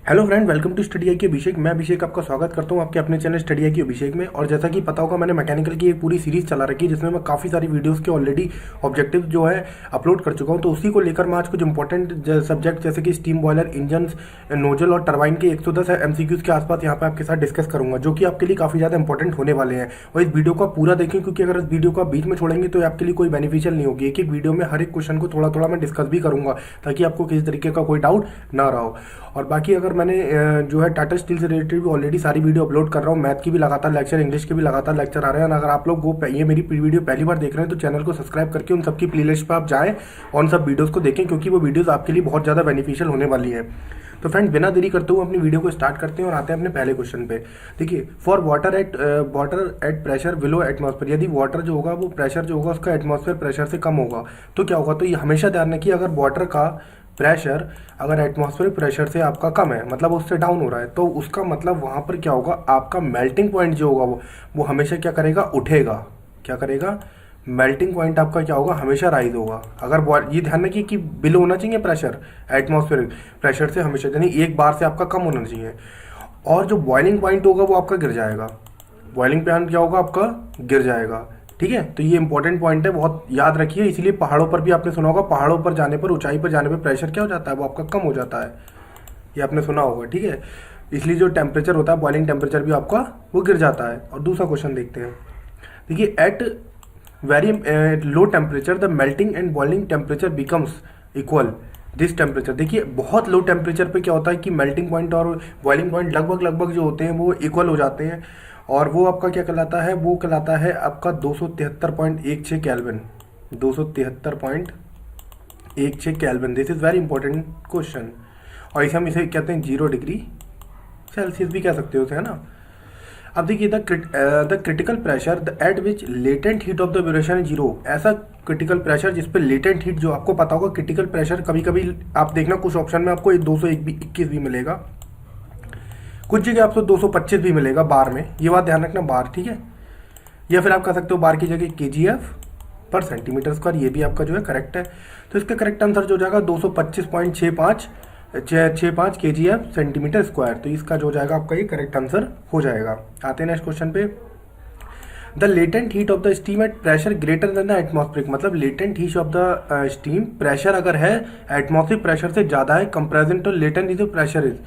Hello friend, welcome to study IQ Abhishek. मैं अभिषेक आपका स्वागत करता हूं आपके अपने चैनल स्टडी आई की अभिषेक में। और जैसा कि पता होगा, मैंने मैकेनिकल की एक पूरी सीरीज चला रखी है जिसमें मैं काफ़ी सारी वीडियोस के ऑलरेडी ऑब्जेक्टिव जो है अपलोड कर चुका हूं। तो उसी को लेकर मैं आज कुछ इंपॉर्टेंट सब्जेक्ट जैसे कि स्टीम बॉयलर, इंजन्स, नोजल और टरबाइन के 110 एमसीक्यूज के आसपास यहाँ पे आपके साथ डिस्कस करूंगा, जो कि आपके लिए काफ़ी ज़्यादा इंपॉर्टेंट होने वाले हैं। और इस वीडियो को पूरा देखें, क्योंकि अगर इस वीडियो को आप बीच में छोड़ेंगे तो आपके लिए कोई बेनिफिशियल नहीं होगी। एक एक वीडियो में हर एक क्वेश्चन को थोड़ा थोड़ा मैं डिस्कस भी करूंगा, ताकि आपको किसी तरीके का कोई डाउट ना रहा हो। और बाकी अगर मैंने जो है टाटा स्टील से रिलेटेड भी ऑलरेडी सारी वीडियो अपलोड कर रहा हूँ। मैथ की भी लगातार लेक्चर, इंग्लिश के भी लगातार लेक्चर आ रहे हैं। अगर आप लोग वो ये मेरी वीडियो पहली बार देख रहे हैं तो चैनल को सब्सक्राइब करके उन सबकी प्लेलिस्ट पर आप जाएं और उन सब वीडियोस को देखें, क्योंकि वो वीडियोस आपके लिए बहुत ज़्यादा बेनिफिशियल होने वाली है। तो फ्रेंड, बिना देरी करते हुए अपनी वीडियो को स्टार्ट करते हैं और आते हैं अपने पहले क्वेश्चन पे। देखिए, for water at pressure below atmosphere, यदि वाटर जो होगा वो प्रेशर जो होगा उसका एटमॉस्फेयर प्रेशर से कम होगा तो क्या होगा। तो ये हमेशा ध्यान रखिए, अगर वाटर का प्रेशर अगर एटमॉस्फेरिक प्रेशर से आपका कम है, मतलब उससे डाउन हो रहा है, तो उसका मतलब वहाँ पर क्या होगा, आपका मेल्टिंग पॉइंट जो होगा वो हमेशा क्या करेगा, उठेगा। क्या करेगा, मेल्टिंग पॉइंट आपका क्या होगा, हमेशा राइज होगा। अगर ये ध्यान रखिए कि बिलो होना चाहिए प्रेशर एटमॉस्फेरिक प्रेशर से हमेशा, यानी एक बार से आपका कम होना चाहिए। और जो बॉइलिंग पॉइंट होगा वो आपका गिर जाएगा। बॉइलिंग पॉइंट क्या होगा, आपका गिर जाएगा। ठीक है, तो ये इंपॉर्टेंट पॉइंट है, बहुत याद रखिए। इसीलिए पहाड़ों पर भी आपने सुना होगा, पहाड़ों पर जाने पर, ऊंचाई पर जाने पर प्रेशर क्या हो जाता है, वो आपका कम हो जाता है। ये आपने सुना होगा। ठीक है, इसलिए जो टेम्परेचर होता है, बॉइलिंग टेम्परेचर भी आपका वो गिर जाता है। और दूसरा क्वेश्चन देखते हैं। देखिए, at very low temperature the melting and boiling temperature becomes equal this temperature. देखिए, बहुत लो टेम्परेचर पे क्या होता है कि मेल्टिंग पॉइंट और बॉइलिंग पॉइंट लगभग लगभग जो होते हैं वो इक्वल हो जाते हैं। और वो आपका क्या कहलाता है, वो कहलाता है आपका 273.16 kelvin. 273.16 kelvin. This is very important question. और इसे हम इसे कहते हैं 0 डिग्री सेल्सियस भी कह सकते हो उसे, है ना। अब देखिए, the critical pressure the eight which latent heat of the duration है 0। ऐसा क्रिटिकल प्रेशर जिस पे लेटेंट हीट, जो आपको पता होगा क्रिटिकल प्रेशर, कभी कभी आप देखना कुछ ऑप्शन में आपको 221 भी मिलेगा, कुछ जगह आपको 225 भी मिलेगा बार में। ये बात ध्यान रखना, बार। ठीक है, या फिर आप कह सकते हो बार की जगह kgf पर सेंटीमीटर स्क्वायर। ये भी आपका जो है करेक्ट है। तो इसका करेक्ट आंसर जो जाएगा 225.65 kgf सेंटीमीटर स्क्वायर। तो इसका जो जाएगा आपका ये करेक्ट आंसर हो जाएगा। आते हैं नेक्स्ट क्वेश्चन पे। The latent heat of the steam at pressure greater than the atmospheric, मतलब latent heat of the steam pressure अगर है एटमॉस्फेरिक प्रेशर से ज्यादा है comparison to latent heat pressure is.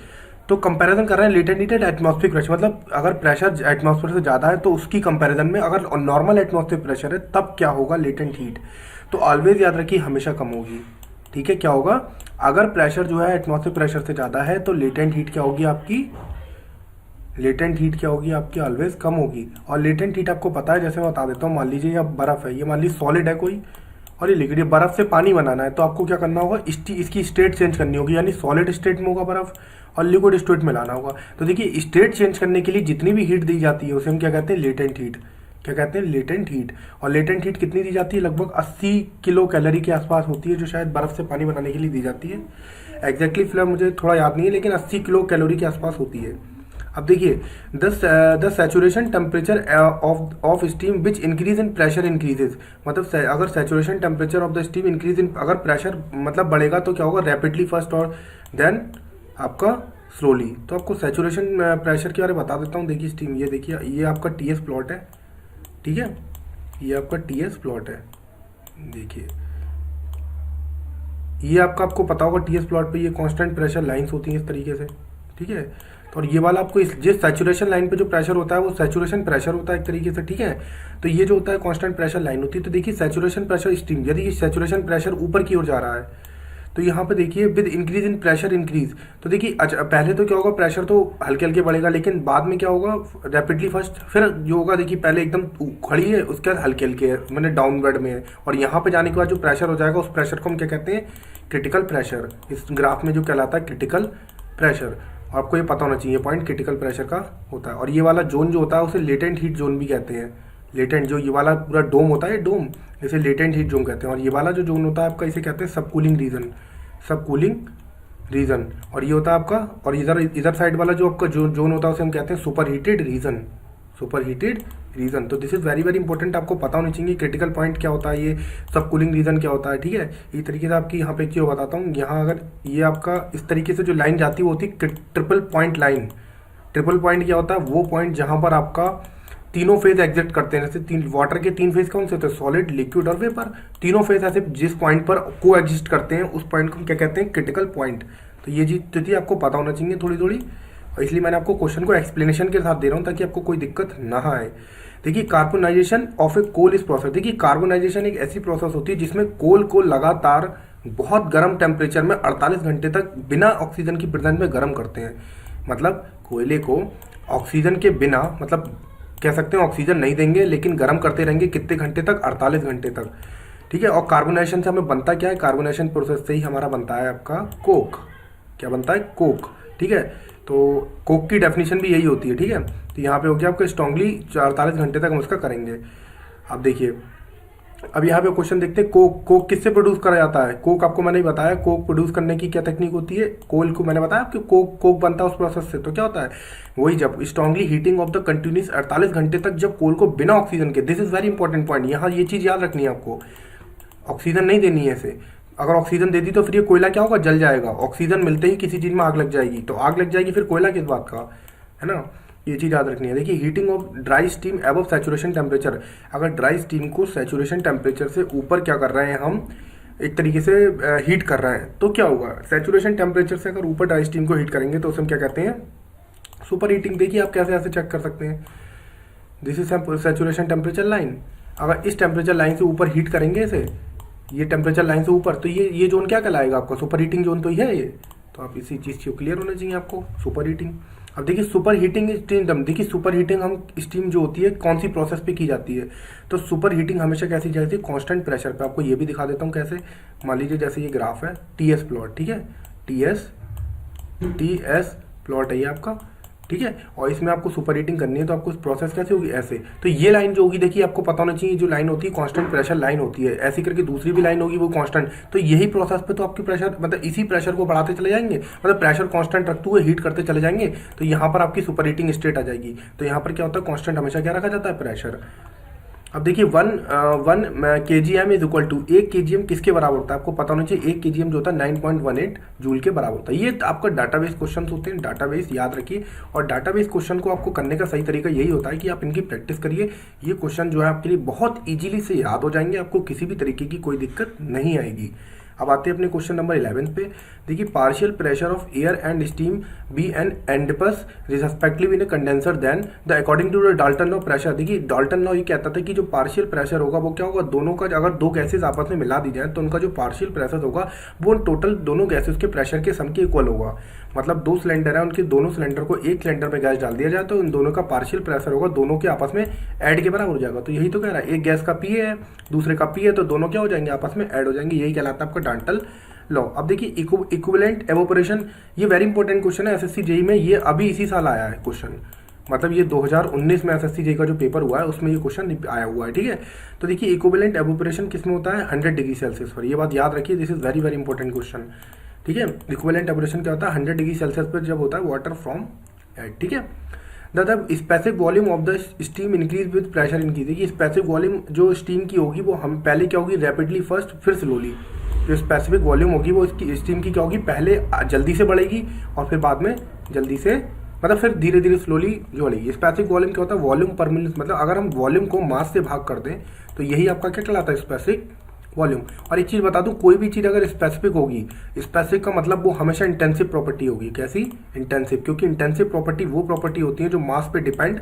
तो कंपैरिजन कर रहे हैं latent heat at atmospheric pressure, मतलब अगर प्रेशर एटमॉस्फेयर से ज़्यादा है तो उसकी कंपैरिजन में अगर नॉर्मल एटमॉस्फेरिक प्रेशर है तब क्या होगा, लेटेंट हीट। तो ऑलवेज याद रखिए, हमेशा कम होगी। ठीक है, क्या होगा, अगर प्रेशर जो है एटमॉस्फेरिक प्रेशर से ज़्यादा है तो लेटेंट हीट क्या होगी आपकी, लेटेंट हीट क्या होगी आपकी, ऑलवेज कम होगी। और लेटेंट हीट आपको पता है, जैसे मैं बता देता हूँ। मान लीजिए ये बर्फ़ है, ये मान लीजिए सॉलिड है कोई, और ये लिक्विड। ये बर्फ़ से पानी बनाना है तो आपको क्या करना होगा, इसकी स्टेट चेंज करनी होगी, यानी सॉलिड स्टेट में होगा बर्फ़ और लिक्विड स्टेट में लाना होगा। तो देखिए, स्टेट चेंज करने के लिए जितनी भी हीट दी जाती है उसे हम क्या कहते हैं, लेटेंट हीट। क्या कहते हैं, लेटेंट हीट। और लेटेंट हीट कितनी दी जाती है, लगभग 80 किलो कैलोरी के आसपास होती है, जो शायद बर्फ़ से पानी बनाने के लिए दी जाती है। एग्जैक्टली फिलहाल मुझे थोड़ा याद नहीं है, लेकिन 80 किलो कैलोरी के आसपास होती है। अब देखिए, the saturation temperature of steam which increase in pressure increases, मतलब अगर saturation temperature of the steam increase in, अगर प्रेशर मतलब बढ़ेगा तो क्या होगा, रैपिडली फर्स्ट और देन आपका स्लोली। तो आपको सैचुरेशन प्रेशर के बारे में बता देता हूँ। देखिए स्टीम, ये देखिए, ये आपका टीएस प्लॉट है। ठीक है, ये आपका टीएस प्लॉट है। देखिए, ये आपको पता होगा, टीएस प्लॉट पे ये कांस्टेंट प्रेशर लाइंस होती हैं इस तरीके से। ठीक है, तो और ये वाला आपको जिस सैचुरेशन लाइन पे जो प्रेशर होता है वो सैचुरेशन प्रेशर होता है एक तरीके से। ठीक है, तो ये जो होता है कांस्टेंट प्रेशर लाइन होती है। तो देखिए, सैचुरेशन प्रेशर स्टीम, यदि ये सैचुरेशन प्रेशर ऊपर की ओर जा रहा है तो यहाँ पे देखिए with increase in pressure increase. तो देखिए, पहले तो क्या होगा, प्रेशर तो हल्के हल्के बढ़ेगा, लेकिन बाद में क्या होगा, रैपिडली फर्स्ट, फिर जो होगा देखिए पहले एकदम खड़ी है, उसके बाद हल्के हल्के है, मैंने डाउनवर्ड में है। और यहाँ पे जाने के बाद जो प्रेशर हो जाएगा उस प्रेशर को हम क्या कहते हैं, क्रिटिकल प्रेशर। इस ग्राफ में जो कहलाता है क्रिटिकल प्रेशर। आपको ये पता होना चाहिए पॉइंट, क्रिटिकल प्रेशर का होता है। और ये वाला जोन जो होता है उसे लेटेंट हीट जोन भी कहते हैं। लेटेंट, जो ये वाला पूरा डोम होता है, डोम, इसे लेटेंट हीट जोन कहते हैं। और ये वाला जो जोन होता है आपका, इसे कहते हैं सब कूलिंग रीजन, सब कूलिंग रीजन। और ये होता है आपका, और इधर साइड वाला जो आपका जोन होता है उसे हम कहते हैं super heated region, super heated region. तो this is very very important, आपको पता होनी चाहिए क्रिटिकल पॉइंट क्या होता है, ये सब कूलिंग रीजन क्या होता है, ठीक है। इस तरीके से आपकी यहाँ पे एक चीज़ बताता हूँ, यहाँ अगर ये आपका इस तरीके से जो लाइन जाती है वो होती है triple point line. Triple point क्या होता है, वो पॉइंट जहाँ पर आपका तीनों फेज एग्जिट करते हैं, जैसे तीन वाटर के तीन फेज कौन से होते हैं, सॉलिड, लिक्विड और वेपर। तीनों फेज ऐसे जिस पॉइंट पर को एग्जिस्ट करते हैं उस पॉइंट को क्या कहते हैं, क्रिटिकल पॉइंट। तो ये चीज़ आपको पता होना चाहिए थोड़ी थोड़ी, और इसलिए मैंने आपको क्वेश्चन को एक्सप्लेनेशन के साथ दे रहा हूँ ताकि आपको कोई दिक्कत ना आए। देखिए कार्बोनाइजेशन ऑफ ए कोल इस प्रोसेस, देखिए कार्बोनाइजेशन एक ऐसी प्रोसेस होती है जिसमें कोल को लगातार बहुत गर्म टेम्परेचर में 48 घंटे तक बिना ऑक्सीजन की प्रेजेंस में गर्म करते हैं। मतलब कोयले को ऑक्सीजन के बिना, मतलब कह सकते हैं ऑक्सीजन नहीं देंगे लेकिन गर्म करते रहेंगे कितने घंटे तक, 48 घंटे तक, ठीक है। और कार्बोनेशन से हमें बनता क्या है, कार्बोनेशन प्रोसेस से ही हमारा बनता है आपका कोक। क्या बनता है, कोक, ठीक है। तो कोक की डेफिनेशन भी यही होती है, ठीक है। तो यहाँ पे हो गया आपका स्ट्रांगली 48 घंटे तक हम उसका करेंगे। अब देखिए, अब यहाँ पे क्वेश्चन देखते हैं, कोक किससे प्रोड्यूस करा जाता है। कोक आपको मैंने बताया, कोक प्रोड्यूस करने की क्या टेक्निक होती है, कोल को मैंने बताया कि कोक बनता है उस प्रोसेस से। तो क्या होता है, वही जब strongly heating of the continuous 48 घंटे तक जब कोल को बिना ऑक्सीजन के, this is very important point, यहाँ ये चीज़ याद रखनी है आपको, ऑक्सीजन नहीं देनी है इसे। अगर ऑक्सीजन दे दी तो फिर ये कोयला क्या होगा, जल जाएगा। ऑक्सीजन मिलते ही किसी चीज़ में आग लग जाएगी, तो आग लग जाएगी, फिर कोयला किस बात का, है ना। ये चीज़ याद रखनी है। देखिए heating of dry steam above saturation temperature, अगर ड्राई स्टीम को सैचुरेशन टेम्परेचर से ऊपर क्या कर रहे हैं हम, एक तरीके से हीट कर रहे हैं, तो क्या होगा, सैचुरेशन टेम्परेचर से अगर ऊपर ड्राई स्टीम को हीट करेंगे तो उसे हम क्या कहते हैं, सुपर हीटिंग। देखिए आप कैसे ऐसे चेक कर सकते हैं, this is saturation temperature line. अगर इस टेम्परेचर लाइन से ऊपर हीट करेंगे इसे, ये टेम्परेचर लाइन से ऊपर, तो ये जोन क्या कहलाएगा आपका, सुपर हीटिंग जोन तो ही है ये। तो आप इसी चीज़ को क्लियर होना चाहिए आपको, सुपर हीटिंग। अब देखिए सुपर हीटिंग स्टीम, देखिए सुपर हीटिंग हम स्टीम जो होती है कौन सी प्रोसेस पे की जाती है, तो सुपर हीटिंग हमेशा कैसी जाती है, कांस्टेंट प्रेशर पे। आपको ये भी दिखा देता हूँ कैसे। मान लीजिए जैसे ये ग्राफ है, टीएस प्लॉट, ठीक है, टीएस प्लॉट है ये आपका, ठीक है। और इसमें आपको सुपर हीटिंग करनी है तो आपको प्रोसेस कैसे होगी, ऐसे। तो ये लाइन जो होगी, देखिए आपको पता होना चाहिए, जो लाइन होती है कांस्टेंट प्रेशर लाइन होती है। ऐसी करके दूसरी भी लाइन होगी वो कांस्टेंट। तो यही प्रोसेस पे तो आपकी प्रेशर, मतलब इसी प्रेशर को बढ़ाते चले जाएंगे, मतलब प्रेशर कांस्टेंट रखते हुए हीट करते चले जाएंगे, तो यहाँ पर आपकी सुपर हीटिंग स्टेट आ जाएगी। तो यहाँ पर क्या होता है, कांस्टेंट हमेशा क्या रखा जाता है, प्रेशर। अब देखिए one kgm is equal to, 1 kgm किसके बराबर होता है, आपको पता होना चाहिए। 1 kgm जो होता है 9.18 जूल के बराबर होता है। ये आपका डाटाबेस क्वेश्चन होते हैं, डाटाबेस याद रखिए। और डाटाबेस क्वेश्चन को आपको करने का सही तरीका यही होता है कि आप इनकी प्रैक्टिस करिए। ये क्वेश्चन जो है आपके लिए बहुत ईजिली से याद हो जाएंगे, आपको किसी भी तरीके की कोई दिक्कत नहीं आएगी। अब आते हैं अपने क्वेश्चन नंबर 11 पे। देखिए partial pressure of air and steam be एन एंडपस respectively in a condenser then the according to the Dalton law pressure. देखिए डाल्टन लॉ ये कहता था कि जो पार्शियल प्रेशर होगा वो क्या होगा, दोनों का अगर दो गैसेज आपस में मिला दी जाए तो उनका जो पार्शियल प्रेशर होगा वो टोटल दोनों गैसेज के प्रेशर के सम के इक्वल होगा। मतलब 2 सिलेंडर है, उनके दोनों सिलेंडर को एक सिलेंडर में गैस डाल दिया जाए तो इन दोनों का पार्शियल प्रेशर होगा दोनों के आपस में ऐड के बराबर हो जाएगा। तो यही तो कह रहा है, एक गैस का पी है दूसरे का पी है, तो दोनों क्या हो जाएंगे, आपस में ऐड हो जाएंगे। यही कहलाता है आपका डाल्टन लॉ। अब देखिए इक्विवेलेंट एवोपरेशन, ये वेरी इंपॉर्टेंट क्वेश्चन है एसएससी जेई में, ये अभी इसी साल आया है क्वेश्चन। मतलब ये 2019 में एसएससी जेई का जो पेपर हुआ है उसमें ये क्वेश्चन आया हुआ है, ठीक है। तो देखिए इक्विवेलेंट एवोपरेशन किसमें होता है, 100 डिग्री सेल्सियस पर। ये बात याद रखिए, this is very very important question, ठीक है। इक्विवेलेंट एवोपरेशन क्या होता है, 100 डिग्री सेल्सियस पर जब होता है वाटर फ्रॉम एयर, ठीक है। The specific volume of the steam increase with pressure increase. देखिए स्पेसिफिक वॉल्यूम जो स्टीम की होगी वो हम पहले क्या होगी, रैपिडली फर्स्ट फिर स्लोली। जो स्पेसिफिक वॉल्यूम होगी वो इसकी स्टीम की क्या होगी, पहले जल्दी से बढ़ेगी और फिर बाद में जल्दी से, मतलब फिर धीरे धीरे स्लोली जो बढ़ेगी। स्पेसिफिक वॉल्यूम क्या होता है, वॉल्यूम पर मिनट, मतलब अगर हम वॉल्यूम को मास से भाग कर दें तो यही आपका क्या कहलाता है, स्पेसिफिक वॉल्यूम। और एक चीज़ बता दूं, कोई भी चीज़ अगर स्पेसिफिक होगी, स्पेसिफिक का मतलब वो हमेशा इंटेंसिव प्रॉपर्टी होगी। कैसी, इंटेंसिव, क्योंकि इंटेंसिव प्रॉपर्टी वो प्रॉपर्टी होती है जो मास पे डिपेंड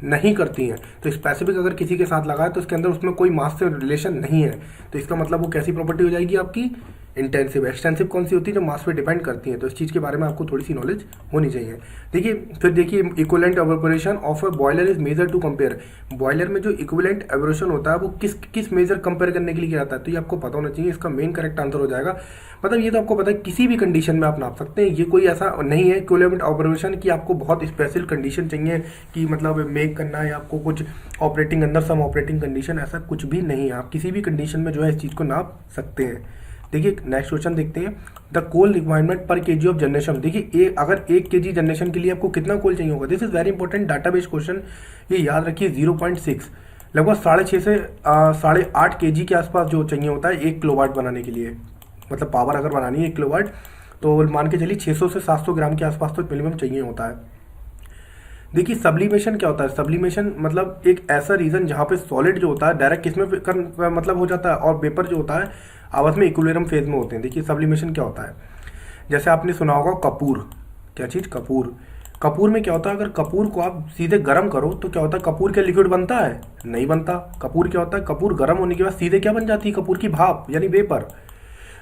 नहीं करती हैं। तो स्पेसिफिक अगर किसी के साथ लगा है तो उसके अंदर उसमें कोई मास से रिलेशन नहीं है, तो इसका मतलब वो कैसी प्रॉपर्टी हो जाएगी आपकी, इंटेंसिव। एक्सटेंसिव कौन सी होती है, जो मास पे डिपेंड करती है। तो इस चीज़ के बारे में आपको थोड़ी सी नॉलेज होनी चाहिए। देखिए फिर देखिए equivalent evaporation of a boiler is measure to compare. Boiler में जो इक्विवेलेंट एवोपरेशन होता है वो किस मेजर कंपेयर करने के लिए किया जाता है, तो ये आपको पता होना चाहिए। इसका मेन करेक्ट आंसर हो जाएगा, मतलब ये तो आपको पता है किसी भी कंडीशन में आप नाप सकते हैं। ये कोई ऐसा नहीं है इक्विवेलेंट एवोपरेशन की आपको बहुत स्पेशल कंडीशन चाहिए कि मतलब मेक करना है आपको कुछ ऑपरेटिंग अंदर सम ऑपरेटिंग कंडीशन, ऐसा कुछ भी नहीं है। आप किसी भी कंडीशन में जो है इस चीज़ को नाप सकते हैं। देखिए नेक्स्ट क्वेश्चन देखते हैं, द कोल रिक्वायरमेंट पर केजी ऑफ जनरेशन। देखिए अगर 1 केजी जनरेशन के लिए आपको कितना कोल चाहिए होगा, this is very important database question, ये याद रखिए 0.6 लगभग 6.5 से 8.5 केजी के आसपास जो चाहिए होता है 1 किलोवाट बनाने के लिए। मतलब पावर अगर बनानी है 1 किलोवाट तो मान के चलिए 600 से 700 ग्राम के आसपास तो मिनिमम चाहिए होता है। देखिए सब्लिमेशन क्या होता है, सब्लिमेशन मतलब एक ऐसा रीजन जहाँ पे सॉलिड जो होता है डायरेक्ट किसमें मतलब हो जाता है और वेपर जो होता है आपस में इक्विलिब्रियम फेज में होते हैं। देखिए सब्लिमेशन क्या होता है, जैसे आपने सुना होगा कपूर, क्या चीज़, कपूर। कपूर में क्या होता है, अगर कपूर को आप सीधे गर्म करो तो क्या होता है, कपूर के लिक्विड बनता है, नहीं बनता। कपूर क्या होता है, कपूर गर्म होने के बाद सीधे क्या बन जाती है, कपूर की भाप यानी वेपर।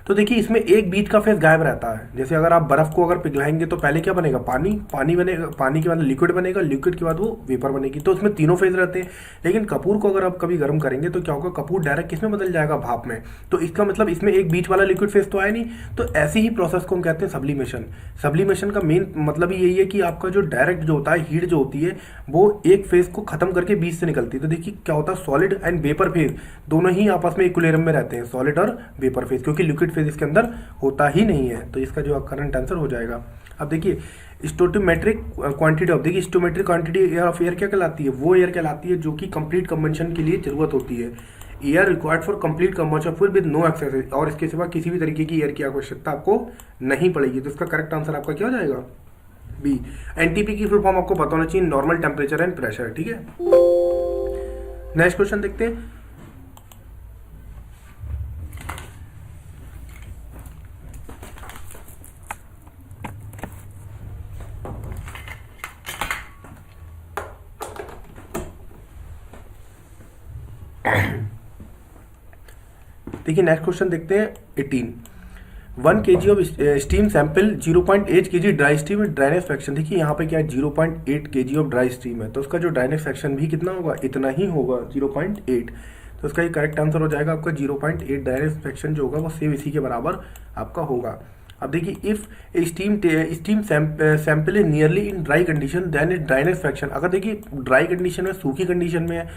तो देखिए इसमें एक बीच का फेज गायब रहता है। जैसे अगर आप बर्फ को अगर पिघलाएंगे तो पहले क्या बनेगा, पानी, पानी बनेगा, पानी के बाद लिक्विड बनेगा, लिक्विड के बाद वो वेपर बनेगी। तो उसमें तीनों फेज रहते हैं। लेकिन कपूर को अगर आप कभी गर्म करेंगे तो क्या होगा, कपूर डायरेक्ट किसमें बदल जाएगा, भाप में। तो इसका मतलब इसमें एक बीच वाला लिक्विड फेज तो आया नहीं। तो ऐसी ही प्रोसेस को हम कहते हैं सब्लिमेशन। सब्लिमेशन का मेन मतलब यही है कि आपका जो डायरेक्ट जो होता है हीट जो होती है वो एक फेज को खत्म करके बीच से निकलती है। तो देखिए क्या होता है, सॉलिड एंड वेपर फेज दोनों ही आपस में इक्विलिब्रियम में रहते हैं, सॉलिड और वेपर फेज, क्योंकि लिक्विड फेज इसके अंदर होता ही नहीं है। तो इसका जो करंट आंसर हो जाएगा। अब देखिए स्टोइकोमेट्रिक क्वांटिटी ऑफ, देखिए स्टोइकोमेट्रिक क्वांटिटी ऑफ एयर क्या कहलाती है, वो एयर कहलाती है जो कि कंप्लीट कंबंशन के लिए जरूरत होती है। Air required for complete combustion full with no excess, और इसके सिवा किसी भी तरीके की एयर की आवश्यकता आपको नहीं पड़ेगी। तो इसका करेक्ट आंसर आपका क्या हो जाएगा, बी। एनटीपी की फुल फॉर्म आपको पता होना चाहिए, नॉर्मल टेम्परेचर एंड प्रेशर। ठीक है, नेक्स्ट क्वेश्चन देखते हैं। देखिए नेक्स्ट क्वेश्चन देखते हैं 18। 1 kg of steam sample 0.8 kg dry steam dryness fraction. देखिए यहाँ पे क्या है, 0.8 kg ऑफ ड्राई स्टीम है, तो उसका जो ड्राइनेस फ्रैक्शन भी कितना होगा, इतना ही होगा, 0.8। तो उसका ये करेक्ट आंसर हो जाएगा आपका 0.8 ड्राइनेस फ्रैक्शन जो होगा वो सेम इसी के बराबर आपका होगा। अब देखिए if steam sample is nearly in dry condition then it dryness fraction. अगर देखिए ड्राई कंडीशन में, सूखी कंडीशन में है,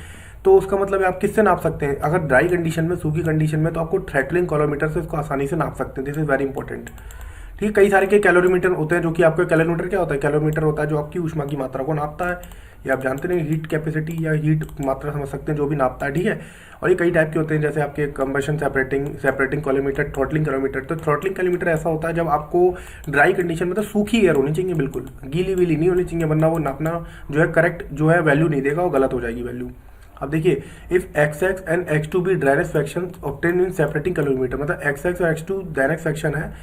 तो उसका मतलब आप किससे नाप सकते हैं, अगर ड्राई कंडीशन में, सूखी कंडीशन में, तो आपको थ्रॉटलिंग कैलोरीमीटर से उसको आसानी से नाप सकते हैं। This is very important. ठीक है, कई सारे के कैलोरीमीटर होते हैं जो कि आपका कैलोरीमीटर क्या होता है, कैलोरीमीटर होता है जो आपकी ऊष्मा की मात्रा को नापता है। ये आप जानते नहीं, हीट कैपेसिटी या हीट मात्रा समझ सकते हैं, जो भी नापता है। ठीक है, और ये कई टाइप के होते हैं, जैसे आपके कंबशन सेपरेटिंग कैलोमीटर, थ्रॉटलिंग कैलोमीटर। तो थ्रॉटलिंग कैलोमीटर ऐसा होता है जब आपको ड्राई कंडीशन में, तो सूखी एयर होनी चाहिए, बिल्कुल गीली वीली नहीं होनी चाहिए, वरना वो नापना जो है करेक्ट जो है वैल्यू नहीं देगा, वो गलत हो जाएगी वैल्यू। अब देखिए इफ XX एंड X2 भी dryness fraction obtain in separating calorimeter, मतलब XX और X2 ड्राइनेस फ्रैक्शन है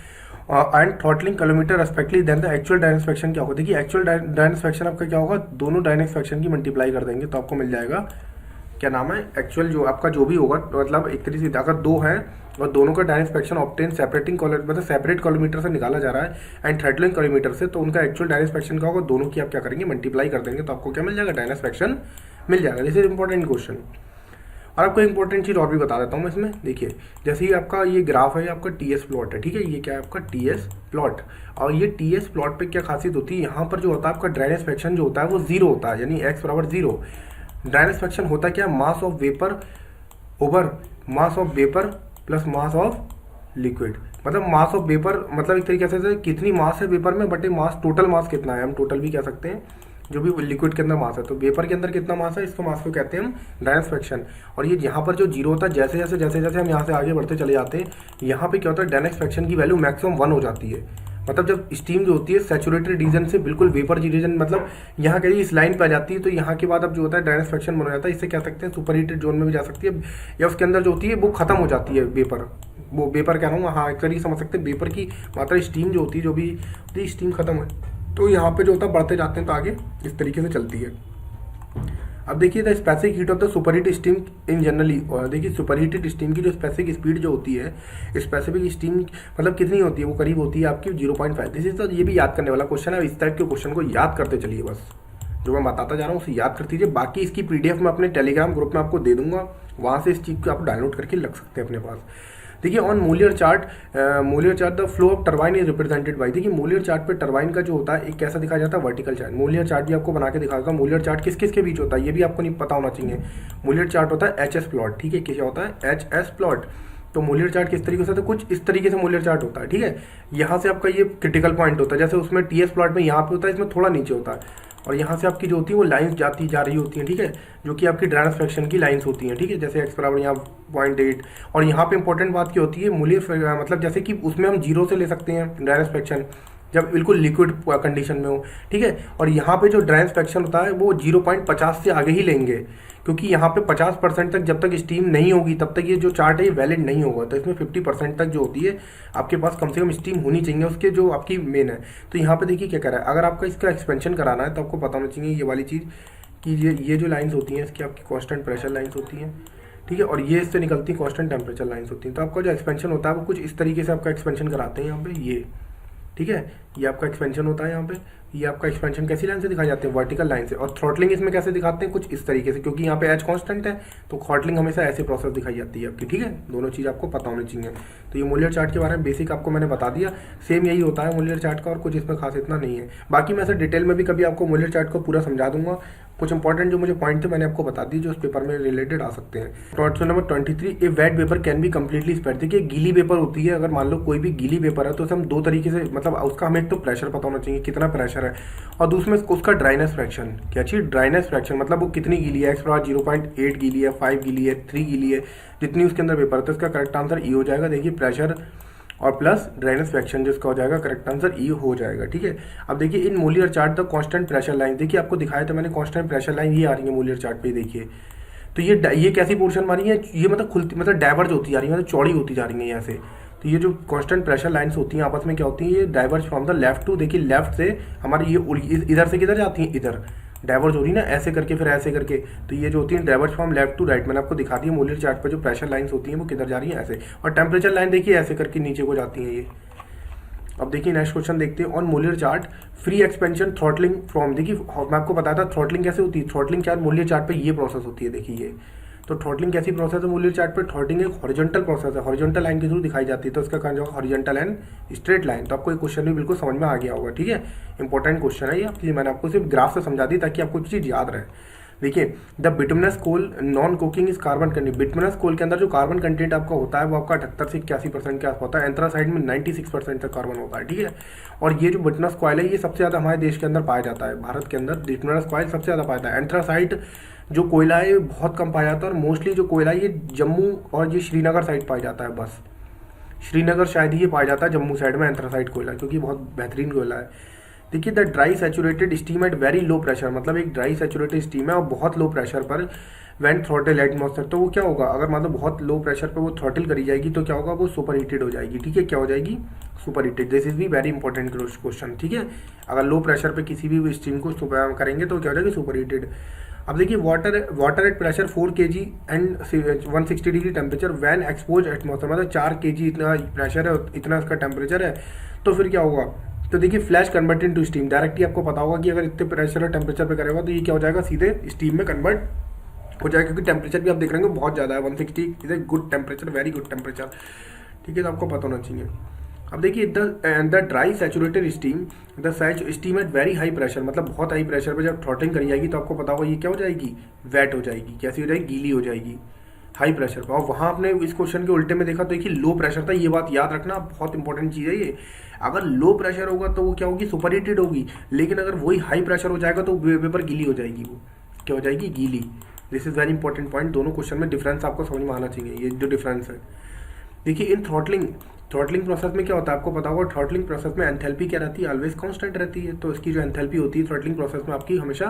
and throttling calorimeter respectively, then the actual dryness fraction क्या होगा। देखिए एक्चुअल ड्राइनेस फ्रैक्शन आपका क्या होगा, दोनों ड्राइनेस फ्रैक्शन की मल्टीप्लाई कर देंगे तो आपको मिल जाएगा, क्या नाम है, एक्चुअल जो आपका जो भी होगा, मतलब एक तरीके से अगर दो है और दोनों का ड्राइनेस फ्रैक्शन ऑब्टेन सेपरेटिंग मतलब सेपरेट कैलोमीटर से निकाला जा रहा है एंड थ्रॉटलिंग कैलोमीटर से, तो उनका एक्चुअल ड्राइनेस फ्रैक्शन क्या होगा, दोनों की आप क्या करेंगे, मल्टीप्लाई कर देंगे तो आपको क्या मिल जाएगा, ड्राइनेस फ्रैक्शन मिल जाएगा। This is important question. और आपको इंपॉर्टेंट चीज़ और भी बता देता हूँ मैं इसमें। देखिए जैसे ही आपका ये ग्राफ है, आपका टीएस प्लॉट है, ठीक है, ये क्या है आपका टीएस प्लॉट। और ये टीएस प्लॉट पे क्या खासियत होती है, यहाँ पर जो होता है आपका ड्राइनेस फ्रैक्शन जो होता है वो 0 होता है, यानी x बराबर 0। ड्राइनेस फ्रैक्शन होता क्या, mass of vapour over mass of vapour plus mass of liquid. मतलब मास ऑफ वेपर मतलब एक तरीके से कितनी मास है वेपर में, बटे मास, टोटल मास कितना है, हम टोटल भी कह सकते हैं, जो भी लिक्विड के अंदर मास है। तो वेपर के अंदर कितना मास है, इसको मास को कहते हैं हम ड्राइनेस फ्रैक्शन। और ये यहाँ पर जो 0 होता है, जैसे जैसे हम यहाँ से आगे बढ़ते चले जाते हैं, यहाँ पे क्या होता है, ड्राइनेस फ्रैक्शन की वैल्यू मैक्सिमम 1 हो जाती है। मतलब जब स्टीम जो होती है सैचुरेटेड रीजन से बिल्कुल वेपर रीजन, मतलब यहाँ कहीं इस लाइन पे आ जाती है, तो यहाँ के बाद अब जो होता है ड्राइनेस फ्रैक्शन बन जाता है। इससे कह सकते हैं सुपर हीटेड जोन में भी जा सकती है, या उसके अंदर जो होती है वो खत्म हो जाती है वेपर, वो वेपर कह रहा हूँ, हाँ एक तरीके समझ सकते हैं, वेपर की मात्रा स्टीम जो होती है, जो भी होती है स्टीम खत्म है, तो यहाँ पे जो होता है बढ़ते जाते हैं, तो आगे इस तरीके से चलती है। अब देखिए the specific heat of the superheat steam in generally, और देखिए सुपरहीटेड स्टीम की जो स्पेसिफिक स्पीड जो होती है, स्पेसिफिक स्टीम मतलब कितनी होती है, वो करीब होती है आपकी 0.5। दिस इज तो ये भी याद करने वाला क्वेश्चन है। इस टाइप के क्वेश्चन को याद करते चलिए, बस जो मैं बताता जा रहा हूँ उसे याद कर दीजिए। बाकी इसकी PDF मैं अपने टेलीग्राम ग्रुप में आपको दे दूंगा, वहाँ से इस चीज़ को आप डाउनलोड करके रख सकते हैं अपने पास। देखिए on Molière chart the flow of turbine is represented by. देखिए मोलियर चार्ट पे टरबाइन का जो होता है एक कैसा दिखाया जाता है, वर्टिकल चार्ट। मोलियर चार्ट भी आपको बना के दिखाऊंगा। मोलियर चार्ट किस किस के बीच होता है ये भी आपको नहीं पता होना चाहिए। मोलियर चार्ट होता है HS प्लॉट, ठीक है, क्या होता है HS प्लॉट। तो मोलियर चार्ट किस तरीके से होता है, कुछ इस तरीके से मोलियर चार्ट होता है, ठीक है। यहाँ से आपका ये क्रिटिकल पॉइंट होता है, जैसे उसमें टीएस प्लॉट में यहाँ पे होता है, इसमें थोड़ा नीचे होता है, और यहाँ से आपकी जो होती है वो लाइंस जाती जा रही होती हैं, ठीक है, जो कि आपकी ड्राइनेस फ्रैक्शन की लाइंस होती हैं, ठीक है, जैसे एक्स बराबर यहाँ 0.8। और यहाँ पे इंपॉर्टेंट बात क्या होती है, मोलियर मतलब जैसे कि उसमें हम 0 से ले सकते हैं ड्राइनेस फ्रैक्शन जब बिल्कुल लिक्विड कंडीशन में हो, ठीक है। और यहाँ पे जो ड्राइनेस फ्रैक्शन होता है वो 0.50 से आगे ही लेंगे, क्योंकि यहाँ पे 50% तक जब तक स्टीम नहीं होगी तब तक ये जो चार्ट है ये वैलिड नहीं होगा। तो इसमें 50% तक जो होती है आपके पास कम से कम स्टीम होनी चाहिए उसके, जो आपकी मेन है। तो यहाँ पे देखिए क्या कर रहा है, अगर आपका इसका एक्सपेंशन कराना है तो आपको पता होना चाहिए ये वाली चीज़ कि ये जो लाइन्स होती हैं इसकी आपकी कॉन्स्टेंट प्रेशर लाइन्स होती हैं, ठीक है, और ये इससे निकलती कॉन्स्टेंट टेम्परेचर लाइन्स होती हैं। तो आपका जो एक्सपेंशन होता है वो कुछ इस तरीके से आपका एक्सपेंशन कराते हैं यहाँ पे, ये ठीक है, ये आपका एक्सपेंशन होता है यहाँ पे। ये आपका एक्सपेंशन कैसी लाइन से दिखाए जाते हैं, वर्टिकल लाइन से। और थ्रॉटलिंग इसमें कैसे दिखाते हैं, कुछ इस तरीके से, क्योंकि यहाँ पे एच कांस्टेंट है तो थ्रॉटलिंग हमेशा ऐसे प्रोसेस दिखाई जाती है आपकी, ठीक है। दोनों चीज़ आपको पता होनी चाहिए। तो ये मोलियर चार्ट के बारे में बेसिक आपको मैंने बता दिया, सेम यही होता है मोलियर चार्ट का, और कुछ इसमें खास इतना नहीं है। बाकी मैं ऐसे डिटेल में भी कभी आपको मोलियर चार्ट को पूरा समझा दूंगा। कुछ इंपॉर्टेंट जो मुझे पॉइंट थे मैंने आपको बता दी जो उस पेपर में रिलेटेड आ सकते हैं। Question number 23, a wet paper can be completely spread. देखिए गीली पेपर होती है, अगर मान लो कोई भी गीली पेपर है तो उसे हम दो तरीके से, मतलब उसका हमें एक तो प्रेशर पता होना चाहिए कितना प्रेशर है, और दूसरे में उसका ड्राइनेस फ्रैक्शन। क्या चीज़, ड्राइनेस फ्रैक्शन, मतलब वो कितनी गीली है, एक्स बराबर 0.8 गीली है, 5 गीली है, 3 गीली है, जितनी उसके अंदर पेपर है। तो इसका करेक्ट आंसर ई हो जाएगा। देखिए प्रेशर और प्लस ड्राइनेस फ्रैक्शन जिसका हो जाएगा करेक्ट आंसर ई हो जाएगा, ठीक है। अब देखिए in Mollier chart the constant pressure line, देखिए आपको दिखाया था मैंने कांस्टेंट प्रेशर लाइन ये आ रही है मोलियर चार्ट पे, देखिए। तो ये कैसी पोर्शन मारी है, ये मतलब खुलती, मतलब डाइवर्ज होती जा रही है, मतलब चौड़ी होती जा रही है यहाँ से। तो ये जो कांस्टेंट प्रेशर लाइन्स होती हैं आपस में क्या होती है, ये diverge from the left to, देखिए लेफ्ट से हमारी ये इधर से किधर जाती है, इधर डाइवर्ज हो रही है ना, ऐसे करके फिर ऐसे करके। तो ये जो होती है diverge from left to right, मैंने आपको दिखा दी है मोलियर चार्ट पर जो प्रेशर लाइन्स होती हैं वो किधर जा रही हैं, ऐसे। और टेम्परेचर लाइन देखिए ऐसे करके नीचे को जाती हैं ये। अब देखिए नेक्स्ट क्वेश्चन देखते हैं, on Molière chart free expansion throttling from. देखिए मैं आपको बताया था थ्रॉटलिंग कैसे होती है, थ्रॉटलिंग चार्ट मोलियर चार्ट पे ये प्रोसेस होती है, देखिए ये। तो थ्रॉटलिंग कैसी प्रोसेस है मोलियर चार्ट पे, थ्रॉटलिंग एक हॉरिजॉन्टल प्रोसेस है, हॉरिजॉन्टल लाइन के थ्रू दिखाई जाती है। तो इसका कारण हॉरिजॉन्टल एंड स्ट्रेट लाइन। तो आपको ये क्वेश्चन भी बिल्कुल समझ में आ गया होगा, ठीक है। इंपॉर्टेंट क्वेश्चन है ये, इसलिए मैंने आपको सिर्फ ग्राफ से समझा दी ताकि आपको चीज़ याद रहे। देखिए the bituminous coal non coking is carbon content. Bituminous coal के अंदर जो कार्बन कंटेंट आपका होता है वो आपका 78 से 81% के आस होता है। एंथ्रासाइड में 96% तक कार्बन होता है, ठीक है। और ये जो बिटुमिनस कॉइल है ये सबसे ज़्यादा हमारे देश के अंदर पाया जाता है, भारत के अंदर बिटुमिनस कॉइल सबसे ज़्यादा पाया जाता है। एंथ्रासाइड जो कोयला है ये बहुत कम पाया जाता है, और मोस्टली जो कोयला है ये जम्मू और ये श्रीनगर साइड पाया जाता है, बस श्रीनगर शायद ही ये पाया जाता है जम्मू साइड में एंथ्रासाइड कोयला, क्योंकि बहुत बेहतरीन कोयला है। देखिए the dry saturated steam eight very low pressure, मतलब एक ड्राई सैचुरेटेड स्टीम है और बहुत लो प्रेशर पर व्हेन थ्रॉटल एटमॉस्फेयर। तो वो क्या होगा, अगर मतलब बहुत लो प्रेशर पर वो थ्रॉटल करी जाएगी तो क्या होगा, वो सुपर हीटेड हो जाएगी, ठीक है। क्या हो जाएगी, सुपर हीटेड। दिस इज भी वेरी इंपॉर्टेंट क्वेश्चन, ठीक है। अगर लो प्रेशर पे किसी भी स्टीम को करेंगे तो क्या हो जाएगी, सुपर हीटेड। अब देखिए water at pressure 4 kg and 160 degree temperature when expose atmosphere, मतलब 4 kg इतना प्रेशर है, इतना इसका टेम्परेचर है, तो फिर क्या होगा। तो देखिए flash convert into steam, directly आपको पता होगा कि अगर इतने प्रेशर और टेम्परेचर पे करेगा तो ये क्या हो जाएगा, सीधे स्टीम में कन्वर्ट हो जाएगा, क्योंकि टेम्परेचर भी आप देख रहे हैं बहुत ज़्यादा है, 160 is a good temperature, very good temperature, ठीक है। तो आपको पता होना चाहिए। अब देखिए the dry saturated steam, the steam at very high pressure, मतलब बहुत हाई प्रेशर पे जब थ्रॉटलिंग करी जाएगी तो आपको पता होगा ये क्या हो जाएगी, वेट हो जाएगी। कैसी हो जाएगी, गीली हो जाएगी हाई प्रेशर पर। और वहाँ आपने इस क्वेश्चन के उल्टे में देखा तो देखिए लो प्रेशर था, ये बात याद रखना, बहुत इंपॉर्टेंट चीज़ है ये। अगर लो प्रेशर होगा तो वो क्या होगी, सुपर हीटेड होगी, लेकिन अगर वही हाई प्रेशर हो जाएगा तो पेपर गीली हो जाएगी, वो क्या हो जाएगी, गीली। This is very important point, दोनों क्वेश्चन में डिफरेंस आपको समझ में आना चाहिए, ये जो डिफरेंस है। देखिए इन थ्रॉटलिंग प्रोसेस में क्या होता है आपको पता होगा, थ्रॉटलिंग प्रोसेस में एंथैल्पी क्या रहती है, ऑलवेज कांस्टेंट रहती है। तो इसकी जो एंथैल्पी होती है थ्रॉटलिंग प्रोसेस में आपकी हमेशा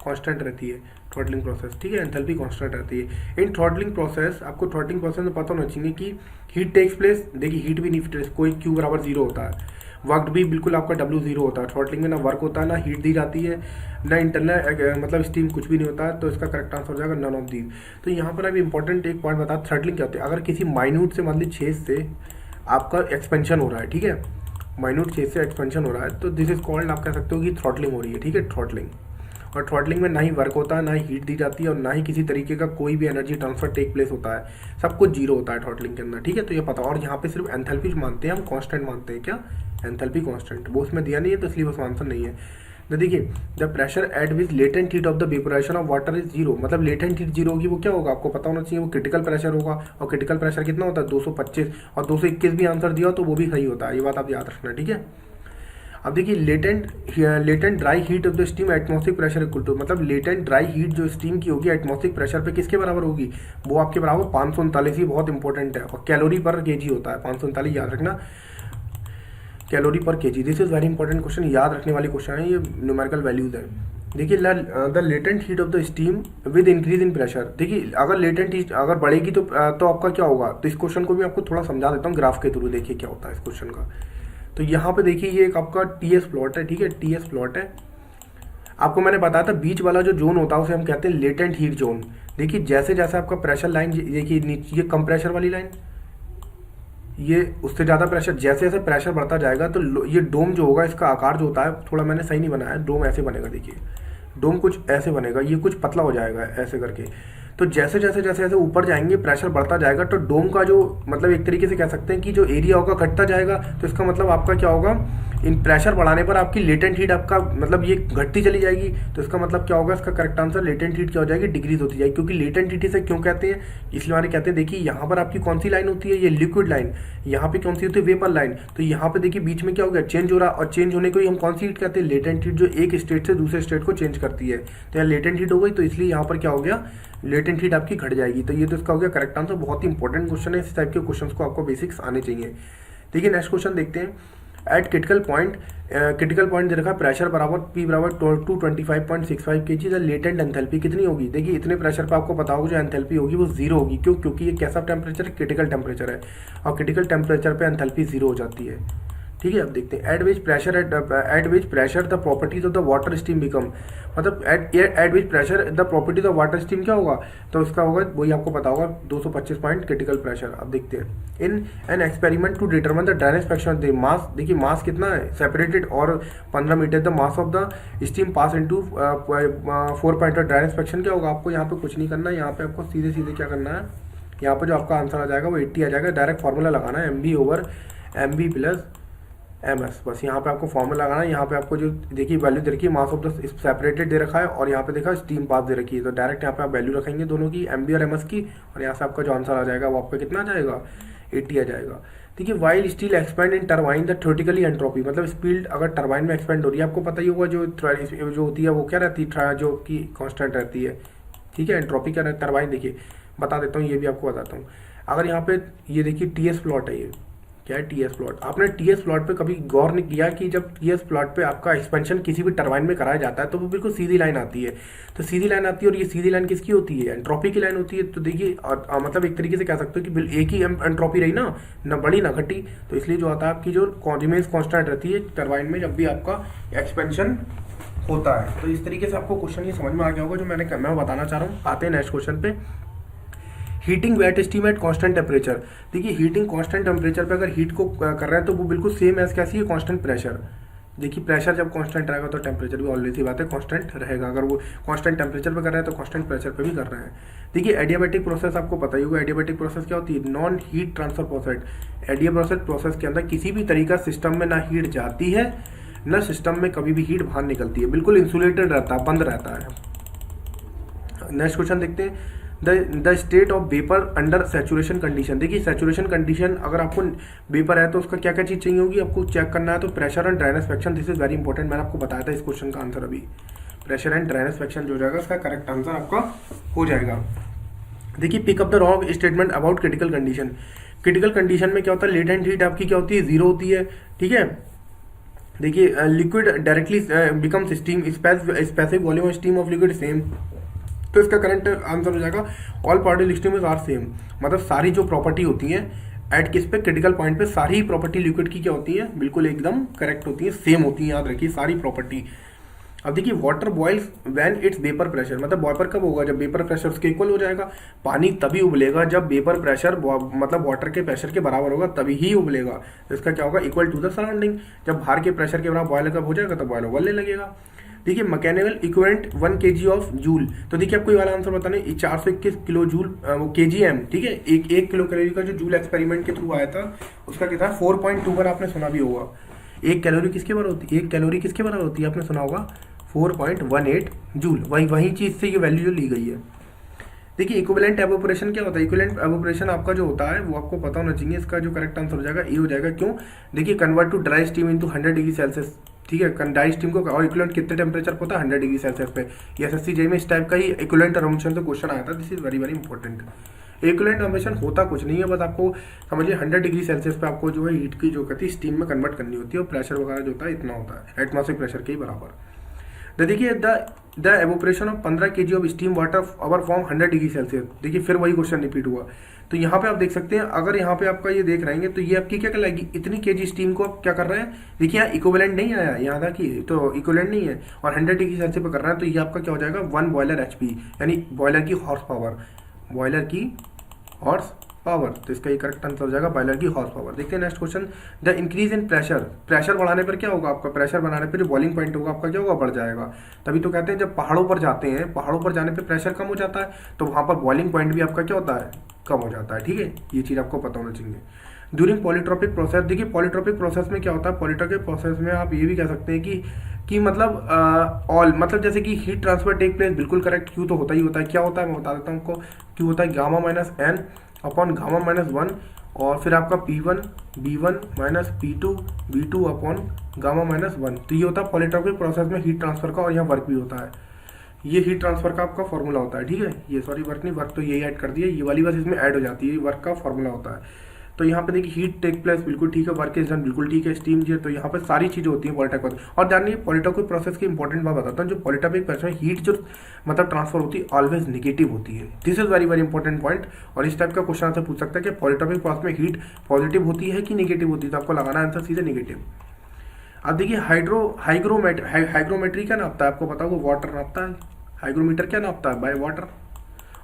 कांस्टेंट रहती है, थ्रॉटलिंग प्रोसेस, ठीक है। एंथैल्पी कांस्टेंट रहती है इन थ्रॉटलिंग प्रोसेस। आपको थ्रॉटलिंग प्रोसेस में पता होना चाहिए कि हीट टेक्स प्लेस। देखिए हीट भी नहीं, कोई Q बराबर 0 होता है, वर्क भी बिल्कुल आपका W 0 होता है। थ्रॉटलिंग में ना वर्क होता है, ना हीट दी जाती है, ना इंटरनल मतलब स्टीम, कुछ भी नहीं होता है। तो इसका करेक्ट आंसर हो जाएगा नन ऑफ दीज। तो यहाँ पर अभी इंपॉर्टेंट एक पॉइंट बता, थ्रॉटलिंग क्या होती है, अगर किसी माइन्यूट से मतलब छेद से आपका एक्सपेंशन हो रहा है, ठीक है, माइन्यूट छेद से एक्सपेंशन हो रहा है, तो दिस इज कॉल्ड, आप कह सकते हो कि थ्रॉटलिंग हो रही है, ठीक है, थ्रॉटलिंग। और थ्रॉटलिंग में ना ही वर्क होता है, ना ही हीट दी जाती है, और ना ही किसी तरीके का कोई भी एनर्जी ट्रांसफर टेक प्लेस होता है, सब कुछ जीरो होता है थ्रॉटलिंग के अंदर, ठीक है। तो ये पता। और यहाँ पे सिर्फ एंथैल्पी मानते हैं हम, कांस्टेंट मानते हैं, क्या, एंथैल्पी कांस्टेंट, वो उसमें दिया नहीं है तो इसलिए वो आंसर नहीं है। तो देखिए the pressure at which latent heat of the vaporisation of water is zero, मतलब लेटेंट हीट जीरो होगी, वो क्या होगा आपको पता होना चाहिए, वो क्रिटिकल प्रेशर होगा। और क्रिटिकल प्रेशर कितना होता है 225, और 221 भी आंसर दिया तो वो भी सही होता है, ये बात आप याद रखना, ठीक है। अब देखिए latent dry heat of the steam atmospheric pressure equal to, मतलब लेटेंट ड्राई हीट जो स्टीम की होगी एटमॉस्फेरिक प्रेशर पे किसके बराबर होगी, वो आपके बराबर 539, ही बहुत इंपॉर्टेंट है। और कैलोरी पर केजी होता है 539, याद रखना, कैलोरी पर KG. This is very important question, याद रखने वाली क्वेश्चन है, ये न्यूमेरिकल वैल्यूज है। देखिए the latent heat of the steam with increase in pressure, देखिए अगर लेटेंट हीट अगर बढ़ेगी तो आपका क्या होगा, तो इस क्वेश्चन को भी आपको थोड़ा समझा देता हूँ ग्राफ के थ्रू, देखिए क्या होता है इस क्वेश्चन का। तो यहाँ पे देखिए ये एक आपका टीएस प्लॉट है, ठीक है, टीएस प्लॉट है। आपको मैंने बताया था बीच वाला जो जोन होता है उसे हम कहते हैं लेटेंट हीट जोन। देखिए जैसे जैसे आपका प्रेशर लाइन, देखिए ये कम प्रेशर वाली लाइन, ये उससे ज़्यादा प्रेशर, जैसे जैसे प्रेशर बढ़ता जाएगा तो ये डोम जो होगा इसका आकार जो होता है, थोड़ा मैंने सही नहीं बनाया, डोम ऐसे बनेगा, देखिए डोम कुछ ऐसे बनेगा, ये कुछ पतला हो जाएगा ऐसे करके। तो जैसे जैसे जैसे जैसे ऊपर जाएंगे प्रेशर बढ़ता जाएगा, तो डोम का जो मतलब एक तरीके से कह सकते हैं कि जो एरिया होगा घटता जाएगा। तो इसका मतलब आपका क्या होगा, इन प्रेशर बढ़ाने पर आपकी लेटेंट हीट आपका मतलब ये घटती चली जाएगी। तो इसका मतलब क्या होगा, इसका करेक्ट आंसर लेटेंट हीट क्या हो जाएगी, डिक्रीज होती जाएगी। क्योंकि लेटेंट हीट इसे क्यों कहते हैं, इसलिए हमारे कहते हैं, देखिए यहाँ पर आपकी कौन सी लाइन होती है, ये लिक्विड लाइन, यहाँ पे कौन सी होती है, वेपर लाइन। तो यहाँ पे देखिए बीच में क्या हो गया, चेंज हो रहा, और चेंज होने को ही हम कौन सी हीट कहते हैं, लेटेंट हीट, जो एक स्टेट से दूसरे स्टेट को चेंज करती है। तो यहाँ लेटेंट हीट हो गई, तो इसलिए यहाँ पर क्या हो गया, लेटेंट हीट आपकी घट जाएगी। तो ये तो इसका हो गया करेक्ट आंसर। बहुत ही इंपॉर्टेंट क्वेश्चन है, इस टाइप के क्वेश्चंस को आपको बेसिक्स आने चाहिए। ठीक है, नेक्स्ट क्वेश्चन देखते हैं। एट क्रिटिकल पॉइंट दे रखा है प्रेशर बराबर P बराबर 225.65 kg, द लेटेंट एंथैल्पी कितनी होगी। देखिए इतने प्रेशर पे आपको पता होगा जो एंथैल्पी होगी वो जीरो होगी। क्यों, क्योंकि ये कैसा टेम्परेचर है, क्रिटिकल टेम्परेचर है, और क्रिटिकल टेम्परेचर पे एंथैल्पी जीरो हो जाती है। ठीक है, अब देखते हैं at which pressure the properties of the water steam become, मतलब at which pressure the properties of water steam क्या होगा, तो इसका होगा वही आपको पता होगा 225 पॉइंट क्रिटिकल प्रेशर। अब देखते हैं in an experiment to determine the dryness fraction of the mass, देखिए मास कितना है सेपरेटेड, और 15 meter the mass of the steam pass into 4 point. Dryness fraction क्या होगा, आपको यहाँ पे कुछ नहीं करना है, यहाँ पे आपको सीधे सीधे क्या करना है, यहाँ पे जो आपका आंसर आ जाएगा वो 80 आ जाएगा। डायरेक्ट फॉर्मूला लगाना है MB/MB प्लस MS, बस यहाँ पे आपको फॉर्मूला लगाना है। यहाँ पे आपको जो देखिए वैल्यू दे रखी है, मास ऑफ द सेपरेटेड दे रखा है, और यहाँ पे देखा स्टीम पास दे रखी है। तो डायरेक्ट यहाँ पे आप वैल्यू रखेंगे दोनों की, MB और MS की, और यहाँ से आपका जो आंसर आ जाएगा वो आपका कितना आ जाएगा, 80 आ जाएगा। ठीक है, while steel expand in turbine the theoretically entropy, मतलब स्पीड अगर टरबाइन में एक्सपेंड हो रही है, आपको पता ही होगा जो होती है वो क्या रहती है, जो कि कांस्टेंट रहती है। ठीक है, एंट्रोपी क्या रहती है टरबाइन, देखिए बता देता हूँ, ये भी आपको बताता हूँ। अगर यहाँ पे ये देखिए TS प्लॉट है, ये क्या है TS प्लॉट। आपने TS प्लॉट पे कभी गौर नहीं किया कि जब TS प्लॉट पे आपका एक्सपेंशन किसी भी टरबाइन में कराया जाता है तो वो बिल्कुल सीधी लाइन आती है। तो सीधी लाइन आती है, और ये सीधी लाइन किसकी होती है, एंट्रोपी की लाइन होती है। तो देखिए मतलब एक तरीके से कह सकते हो कि एक ही एंट्रोपी रही ना बढ़ी ना घटी, तो इसलिए जो आता है आपकी जो रिमेंस कांस्टेंट रहती है टरबाइन में जब भी आपका एक्सपेंशन होता है। तो इस तरीके से आपको क्वेश्चन ये समझ में आ गया होगा जो मैं बताना चाह रहा हूँ। आते हैं नेक्स्ट क्वेश्चन पे। Heating wet steam at constant temperature, देखिए हीटिंग कांस्टेंट टेम्परेचर पे अगर हीट को कर रहे हैं तो वो बिल्कुल सेम एज कैसी है, कांस्टेंट प्रेशर। देखिए प्रेशर जब कांस्टेंट रहेगा तो टेम्परेचर भी ऑलरेडी सी बात है कांस्टेंट रहेगा। अगर वो कांस्टेंट टेम्परेचर पे कर रहे हैं तो कांस्टेंट प्रेशर पे भी कर रहे हैं। देखिए एडियाबैटिक प्रोसेस आपको पता ही होगा, एडियाबैटिक प्रोसेस क्या होती है, non heat transfer process. Adiabatic process के अंदर किसी भी तरीका सिस्टम में ना हीट जाती है न सिस्टम में कभी भी हीट बाहर निकलती है, बिल्कुल इंसुलेटेड रहता है, बंद रहता है। नेक्स्ट क्वेश्चन देखते हैं। The state of vapour under saturation condition, देखिए सैचुरेशन कंडीशन अगर आपको वेपर है तो उसका क्या क्या चीज़ चाहिए होगी, आपको चेक करना है तो pressure and dryness fraction. This is very important, मैंने आपको बताया था इस क्वेश्चन का आंसर अभी। प्रेशर एंड ड्राइनेस फ्रैक्शन जो हो जाएगा इसका करेक्ट आंसर आपका हो जाएगा। देखिए pick up the wrong statement about critical condition. Critical condition में क्या होता है, लेटेंट हीट आपकी क्या होती है, जीरो होती है। ठीक है, देखिए liquid directly becomes steam, specific volume steam of liquid same. तो इसका करंट आंसर हो जाएगा all particle steam are same, मतलब सारी जो प्रॉपर्टी होती है एट किस पे, क्रिटिकल पॉइंट पे सारी प्रॉपर्टी लिक्विड की क्या होती है, बिल्कुल एकदम करेक्ट होती है, सेम होती है, याद रखिए सारी प्रॉपर्टी। अब देखिए water boils when its vapour pressure, मतलब बॉयपर कब होगा, जब वेपर प्रेशर उसके इक्वल हो जाएगा। पानी तभी उबलेगा जब वेपर प्रेशर मतलब वाटर के प्रेशर के बराबर होगा, तभी ही उबलेगा। तो इसका क्या होगा, इक्वल टू द सराउंडिंग। जब बाहर के प्रेशर के बराबर बॉयल कब हो जाएगा तो बॉयल उबलने लगेगा। देखिए mechanical equivalent 1 kg of joule, तो देखिए आपको ये वाला आंसर बताना है 421 किलो जूल वो kgm। ठीक है, एक किलो कैलोरी का जो जूल एक्सपेरिमेंट के थ्रू आया था उसका क्या था 4.2 बार, आपने सुना भी होगा। एक कैलोरी किसके बराबर होती है, एक कैलोरी किसके बराबर होती है, आपने सुना होगा 4.18 जूल। वही चीज़ से ये वैल्यू जो ली गई है। देखिए इक्विवेलेंट एवोपरेशन क्या होता है, इक्विवेलेंट एवोपरेशन आपका जो होता है वो आपको पता होना चाहिए। इसका जो करेक्ट आंसर हो जाएगा ए हो जाएगा। क्यों, देखिए convert to dry steam into 100 degree Celsius, ठीक है। ड्राई स्टीम को और इक्विवेलेंट कितने टेम्परेचर पर होता है, 100 डिग्री सेल्सियस पे। ये एसएससी जेई में इस टाइप का ही इक्विवेलेंट एवोपरेशन से क्वेश्चन आया था। This is very very important. Equivalent evaporation होता कुछ नहीं है, बस आपको समझिए 100 डिग्री सेल्सियस पे आपको जो है हीट की जो कहती है स्टीम में कन्वर्ट करनी होती है, और प्रेशर वगैरह जो होता है इतना होता है, एटमॉस्फेरिक प्रेशर के ही बराबर। तो देखिए the evaporation of 15 kg of steam water our form 100 degree Celsius. देखिए फिर वही क्वेश्चन रिपीट हुआ। तो यहाँ पे आप देख सकते हैं, अगर यहाँ पे आपका ये देख रहेंगे तो ये आपकी क्या कहलाएगी, इतनी kg स्टीम को आप क्या कर रहे हैं। देखिए यहाँ इक्विवेलेंट नहीं आया, यहाँ था कि तो इक्विवेलेंट नहीं है, और 100 डिग्री सेल्सियस पे कर रहे हैं, तो ये आपका क्या हो जाएगा 1 बॉयलर HP, यानी बॉयलर की हॉर्स पावर, बॉयलर की हॉर्स पावर। तो इसका ये करेक्ट आंसर हो जाएगा बॉयलर की हॉर्स पावर। देखते हैं next question. The increase in pressure, pressure बढ़ाने पर क्या होगा आपका, प्रेशर बढ़ाने पर जो बॉइलिंग पॉइंट होगा आपका क्या होगा, बढ़ जाएगा। तभी तो कहते हैं जब पहाड़ों पर जाते हैं, पहाड़ों पर जाने पर प्रेशर कम हो जाता है, तो वहाँ पर बॉइलिंग पॉइंट भी आपका क्या होता है, कम हो जाता है, ठीक है। ये चीज़ आपको पता होना चाहिए। ड्यूरिंग पॉलीट्रोपिक प्रोसेस, देखिए पॉलीट्रोपिक प्रोसेस में क्या होता है, पॉलीट्रोपिक प्रोसेस में आप ये भी कह सकते हैं कि मतलब ऑल मतलब जैसे कि हीट ट्रांसफर टेक प्लेस, बिल्कुल करेक्ट। क्यू तो होता ही होता है। क्या होता है मैं बता देता हूँ आपको। क्यू होता है gamma minus n upon gamma minus 1, और फिर आपका P1 B1 minus P2 B2 upon gamma minus 1। तो ये होता है पॉलीट्रोपिक प्रोसेस में हीट ट्रांसफर का, और यहाँ वर्क भी होता है। ये हीट ट्रांसफर का आपका फॉर्मूला होता है, ठीक है। ये सॉरी वर्क नहीं, वर्क तो यही ऐड कर दिया, ये वाली बस इसमें ऐड हो जाती है, वर्क का फॉर्मूला होता है। तो यहाँ पे देखिए हीट टेक प्लेस बिल्कुल ठीक है, वर्क इज डन बिल्कुल ठीक है, स्टीम जी। तो यहाँ पे सारी चीज़ें होती हैं पॉलीट्रोपिक। और जानिए पॉलीट्रोपिक प्रोसेस की इंपॉर्टेंट बात बताता हूँ। जो पॉलीट्रोपिक प्रोसेस में हीट जो मतलब ट्रांसफर होती है ऑलवेज निगेटिव होती है। This is very very important point. और इस टाइप का क्वेश्चन आपसे पूछ सकता है कि पॉलीट्रोपिक प्रोसेस में हीट पॉजिटिव होती है कि निगेटिव होती है, तो आपको लगाना आंसर सीधे निगेटिव। अब देखिए हाइग्रोमेट्री क्या नापता है, आपको पता होगा वाटर नापता है। हाइग्रोमीटर क्या नापता है, बाय वाटर।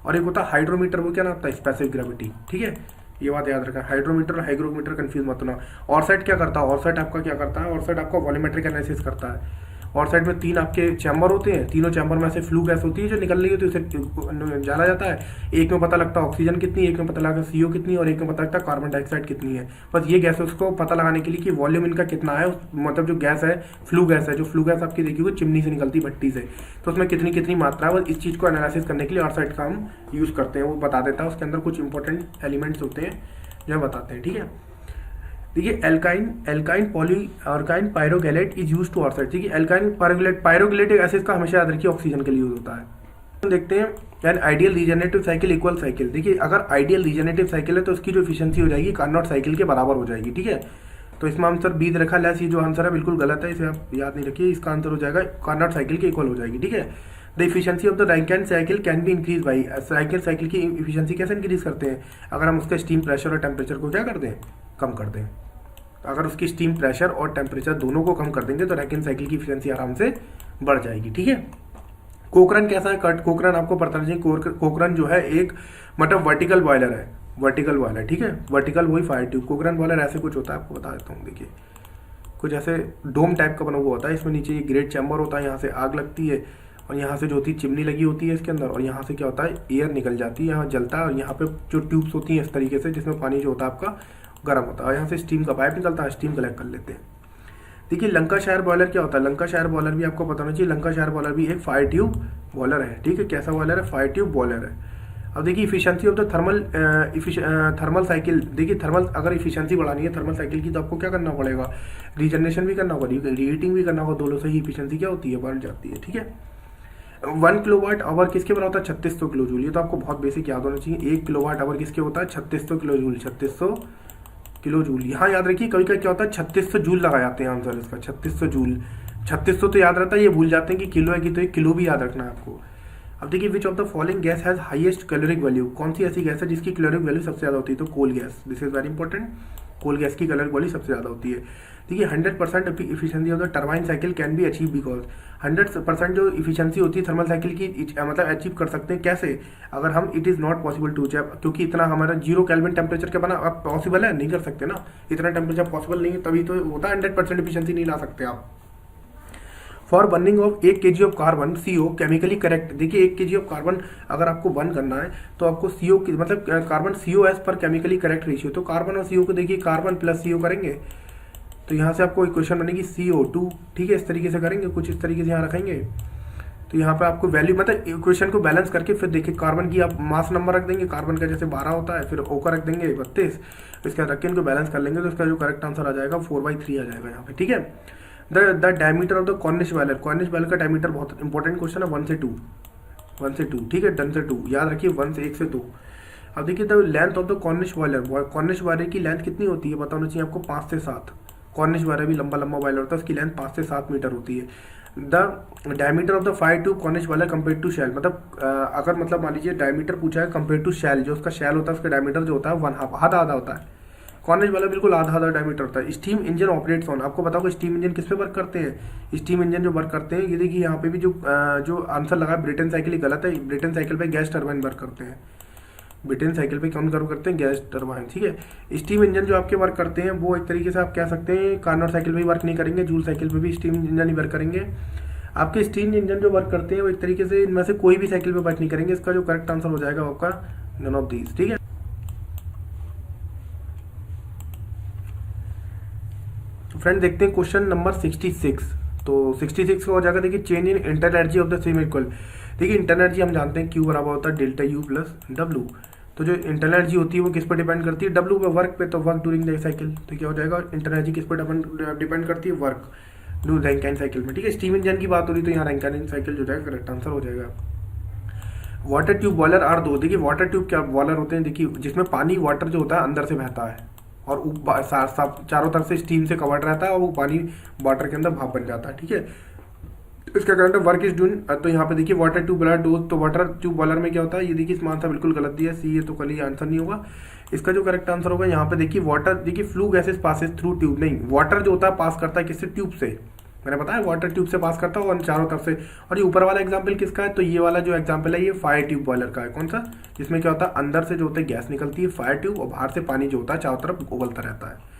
और एक होता है हाइड्रोमीटर, वो क्या नापता है, स्पेसिफिक ग्रेविटी, ठीक है। ये बात याद रखा, हाइड्रोमीटर और हाइग्रोमीटर कंफ्यूज मत होना। ऑरसाइट क्या करता है, ऑरसाइट आपका क्या करता है, ऑरसाइट आपका वॉल्यूमेट्रिक एनालिसिस करता है। ऑरसाइट में 3 आपके चैम्बर होते हैं, तीनों चैम्बर में से फ्लू गैस होती है जो निकल रही होती है, उसे जाना जाता है। एक में पता लगता है ऑक्सीजन कितनी, एक में पता लगता है CO कितनी, और एक में पता लगता है कार्बन डाइऑक्साइड कितनी है। बस ये गैस उसको पता लगाने के लिए कि वॉल्यूम इनका कितना है, मतलब जो गैस है फ्लू गैस है, जो फ्लू गैस आपकी देखी हुई चिमनी से निकलती भट्टी से, तो उसमें कितनी कितनी मात्रा है, बस इस चीज़ को एनालिसिस करने के लिए ऑरसाइट का हम यूज़ करते हैं। वो बता देता है, उसके अंदर कुछ इंपॉर्टेंट एलिमेंट्स होते हैं जो बताते हैं, ठीक है। देखिए एल्काइन पायरोगैलेट इज यूज टू ऑरसाइट। देखिए एल्काइन पायरोगैलेट एसिड का हमेशा याद रखिए ऑक्सीजन के लिए यूज होता है। देखते हैं an ideal regenerative cycle equal cycle. देखिए अगर आइडियल रीजनरेटिव साइकिल है तो उसकी जो एफिशिएंसी हो जाएगी कार्नोट साइकिल के बराबर हो जाएगी, ठीक है। तो इसमें आंसर बी रखा लेस, ये जो आंसर है बिल्कुल गलत है, इसे आप याद नहीं रखिए। इसका आंसर हो जाएगा कार्नोट साइकिल के इक्वल हो जाएगी, ठीक है। The efficiency of the Rankine cycle can be increase by, Rankine cycle की इफिशियंसी कैसे इंक्रीज करते हैं, अगर हम उसके स्टीम प्रेशर और टेम्परेचर को क्या कर दें, कम कर दें। अगर उसकी स्टीम प्रेशर और टेम्परेचर दोनों को कम कर देंगे तो रैंकिन साइकिल की इफिशियंसी आराम से बढ़ जाएगी, ठीक है। कोकरन कैसा है, कोकरन आपको पता चाहिए। कोकरन जो है एक मतलब वर्टिकल बॉयलर है, वर्टिकल बॉयलर, ठीक है। वर्टिकल वही फायर ट्यूब। कोकरन बॉयलर ऐसे कुछ होता है, आपको बता देता हूँ। देखिए कुछ ऐसे डोम टाइप का बना हुआ होता है, इसमें नीचे ये ग्रेट चैम्बर होता है, यहाँ से आग लगती है और यहाँ से जो होती है चिमनी लगी होती है इसके अंदर, और यहाँ से क्या होता है एयर निकल जाती है, यहाँ जलता है, और यहाँ पे जो ट्यूब्स होती हैं इस तरीके से जिसमें पानी जो होता है आपका गर्म होता है, और यहाँ से स्टीम का पाइप निकलता है, स्टीम कलेक्ट कर लेते हैं। देखिए लंकाशायर बॉयलर क्या होता है, लंकाशायर बॉयलर भी आपको पता होना चाहिए। लंकाशायर बॉयलर भी एक फायर ट्यूब बॉयलर है, ठीक है। कैसा बॉयलर है, फायर ट्यूब बॉयलर है। अब देखिए efficiency of the thermal cycle. देखिए थर्मल अगर इफिशियंसी बढ़ानी है थर्मल साइकिल की तो आपको क्या करना पड़ेगा, रीजनरेशन भी करना होगा, रीहीटिंग भी करना होगा, दोनों से ही इफिशियंसी क्या होती है, बढ़ जाती है, ठीक है। 1 किलोवाट आवर किसके बराबर होता है, 3600 किलो जूल। ये तो आपको बहुत बेसिक याद होना चाहिए। 1 किलोवाट आवर किसके होता है, 3600 किलो जूल, 3600 किलो जूल। यहाँ याद रखिए कभी कभी क्या होता है 3600 जूल लगा जाते हैं आंसर इसका, 3600 जूल। 3600 तो याद रहता है, ये भूल जाते हैं कि किलो है कि, तो एक किलो भी याद रखना है आपको। अब देखिए विच of the following gas has highest caloric value, कौन सी ऐसी गैस है जिसकी कैलोरिक वैल्यू सबसे ज़्यादा होती है, तो coal gas. This is very important, coal gas की कैलोरिक वैल्यू सबसे ज़्यादा होती है। देखिए 100% efficiency of the turbine cycle can be achieve because 100% जो इफिशियंसी होती है थर्मल साइकिल की मतलब अचीव कर सकते हैं कैसे, अगर हम it is not possible to, क्योंकि इतना हमारा 0 केल्विन टेम्परेचर के बना अब पॉसिबल है, नहीं कर सकते ना, इतना टेम्परेचर पॉसिबल नहीं है, तभी तो होता है 100% इफिशियंसी नहीं ला सकते आप। For burning of 1 kg of carbon CO chemically correct. देखिए 1 kg ऑफ कार्बन अगर आपको बर्न करना है तो आपको CO की मतलब कार्बन COS पर केमिकली करेक्ट रेशियो, तो कार्बन और CO को देखिए कार्बन प्लस CO करेंगे, तो यहाँ से आपको इक्वेशन बनेगी CO2, ठीक है, इस तरीके से करेंगे, कुछ इस तरीके से यहाँ रखेंगे। तो यहाँ पे आपको वैल्यू मतलब इक्वेशन को बैलेंस करके फिर देखिए कार्बन की आप मास नंबर रख देंगे, कार्बन का जैसे 12 होता है, फिर O का रख देंगे 32, इसका रख के इनको बैलेंस कर लेंगे, तो इसका जो करेक्ट आंसर आ जाएगा 4/3 आ जाएगा यहाँ पे, ठीक है। The diameter of the Cornish wire, Cornish wire का डायमीटर बहुत इंपॉर्टेंट क्वेश्चन है, 1 से 2, ठीक है, 1 से 2 याद रखिए, 1 से 2। अब देखिए the length of the Cornish wire, Cornish wire की लेंथ कितनी होती है पता होना चाहिए आपको, 5 से 7। कॉर्निश वायर भी लंबा वायर होता है, उसकी लेंथ 5 से 7 मीटर होती है। The diameter of the fire tube Cornish wire compare to shell, मतलब अगर मतलब मान लीजिए डायमीटर पूछा है कंपेयर टू शेल, जो उसका शेल होता है उसका डायमीटर जो होता है 1/2 आधा होता है। कॉर्निश वाला बिल्कुल आधा डायमीटर होता है। स्टीम इंजन ऑपरेट्स ऑन, आपको बताओ स्टीम इंजन किस पे वर्क करते हैं। स्टीम इंजन जो वर्क करते हैं, ये देखिए यहाँ पे भी जो आंसर लगा ब्रिटेन साइकिल ही गलत है। ब्रिटेन साइकिल पे गैस टर्बाइन वर्क करते हैं, ब्रिटेन साइकिल पे कौन वर्क करते हैं, गैस टर्बाइन, ठीक है। स्टीम इंजन जो आपके वर्क करते हैं वो एक तरीके से आप कह सकते हैं कार्नोट साइकिल पे भी वर्क नहीं करेंगे, जूल साइकिल पे भी स्टीम इंजन ही वर्क करेंगे। आपके स्टीम इंजन जो वर्क करते हैं वो एक तरीके से इनमें से कोई भी साइकिल पे वर्क नहीं करेंगे। इसका जो करेक्ट आंसर हो जाएगा आपका नन ऑफ दीज, ठीक है। फ्रेंड देखते हैं क्वेश्चन नंबर 66। तो 66 का हो जाएगा, देखिए change in inter energy of the same equal. देखिए इंटर एनर्जी हम जानते हैं Q बराबर होता है डेल्टा U प्लस W। तो जो इंटर एनर्जी होती है वो किस पर डिपेंड करती है, W पे, वर्क पे। तो वर्क ड्यूरिंग द साइकिल, तो क्या हो जाएगा इंटर एनर्जी किस पर डिपेंड करती है, वर्क रैंकाइन साइकिल में, ठीक है। स्टीम इंजन की बात हो रही तो यहाँ रैंकाइन साइकिल जो जाएगा करेक्ट आंसर हो जाएगा। वाटर ट्यूब बॉयलर आर दो, देखिए वाटर ट्यूब क्या बॉयलर होते हैं, देखिए जिसमें पानी वाटर जो होता है अंदर से बहता है और चारों तरफ से स्टीम से कवर्ड रहता है और वो पानी वाटर के अंदर भाप बन जाता है, ठीक है। इसका करंट वर्क इज डूइंग, तो यहाँ पे देखिए वाटर ट्यूब बॉयलर डोज, तो वाटर ट्यूब बॉयलर में क्या होता है, ये देखिए इसमें आंसर बिल्कुल गलत दिया है, सी, ये तो कल ही आंसर नहीं होगा। इसका जो करेक्ट आंसर होगा यहाँ पे देखिए वाटर, देखिए flue gases passes through tube, नहीं वाटर जो होता है पास करता है किससे, ट्यूब से। मैंने बताया वाटर ट्यूब से पास करता है और चारों तरफ से। और ये ऊपर वाला एग्जाम्पल किसका है, तो ये वाला जो एग्जाम्पल है ये फायर ट्यूब बॉयलर का है। कौन सा, जिसमें क्या होता है अंदर से जो होता है गैस निकलती है फायर ट्यूब और बाहर से पानी जो होता है चारों तरफ उबलता रहता है।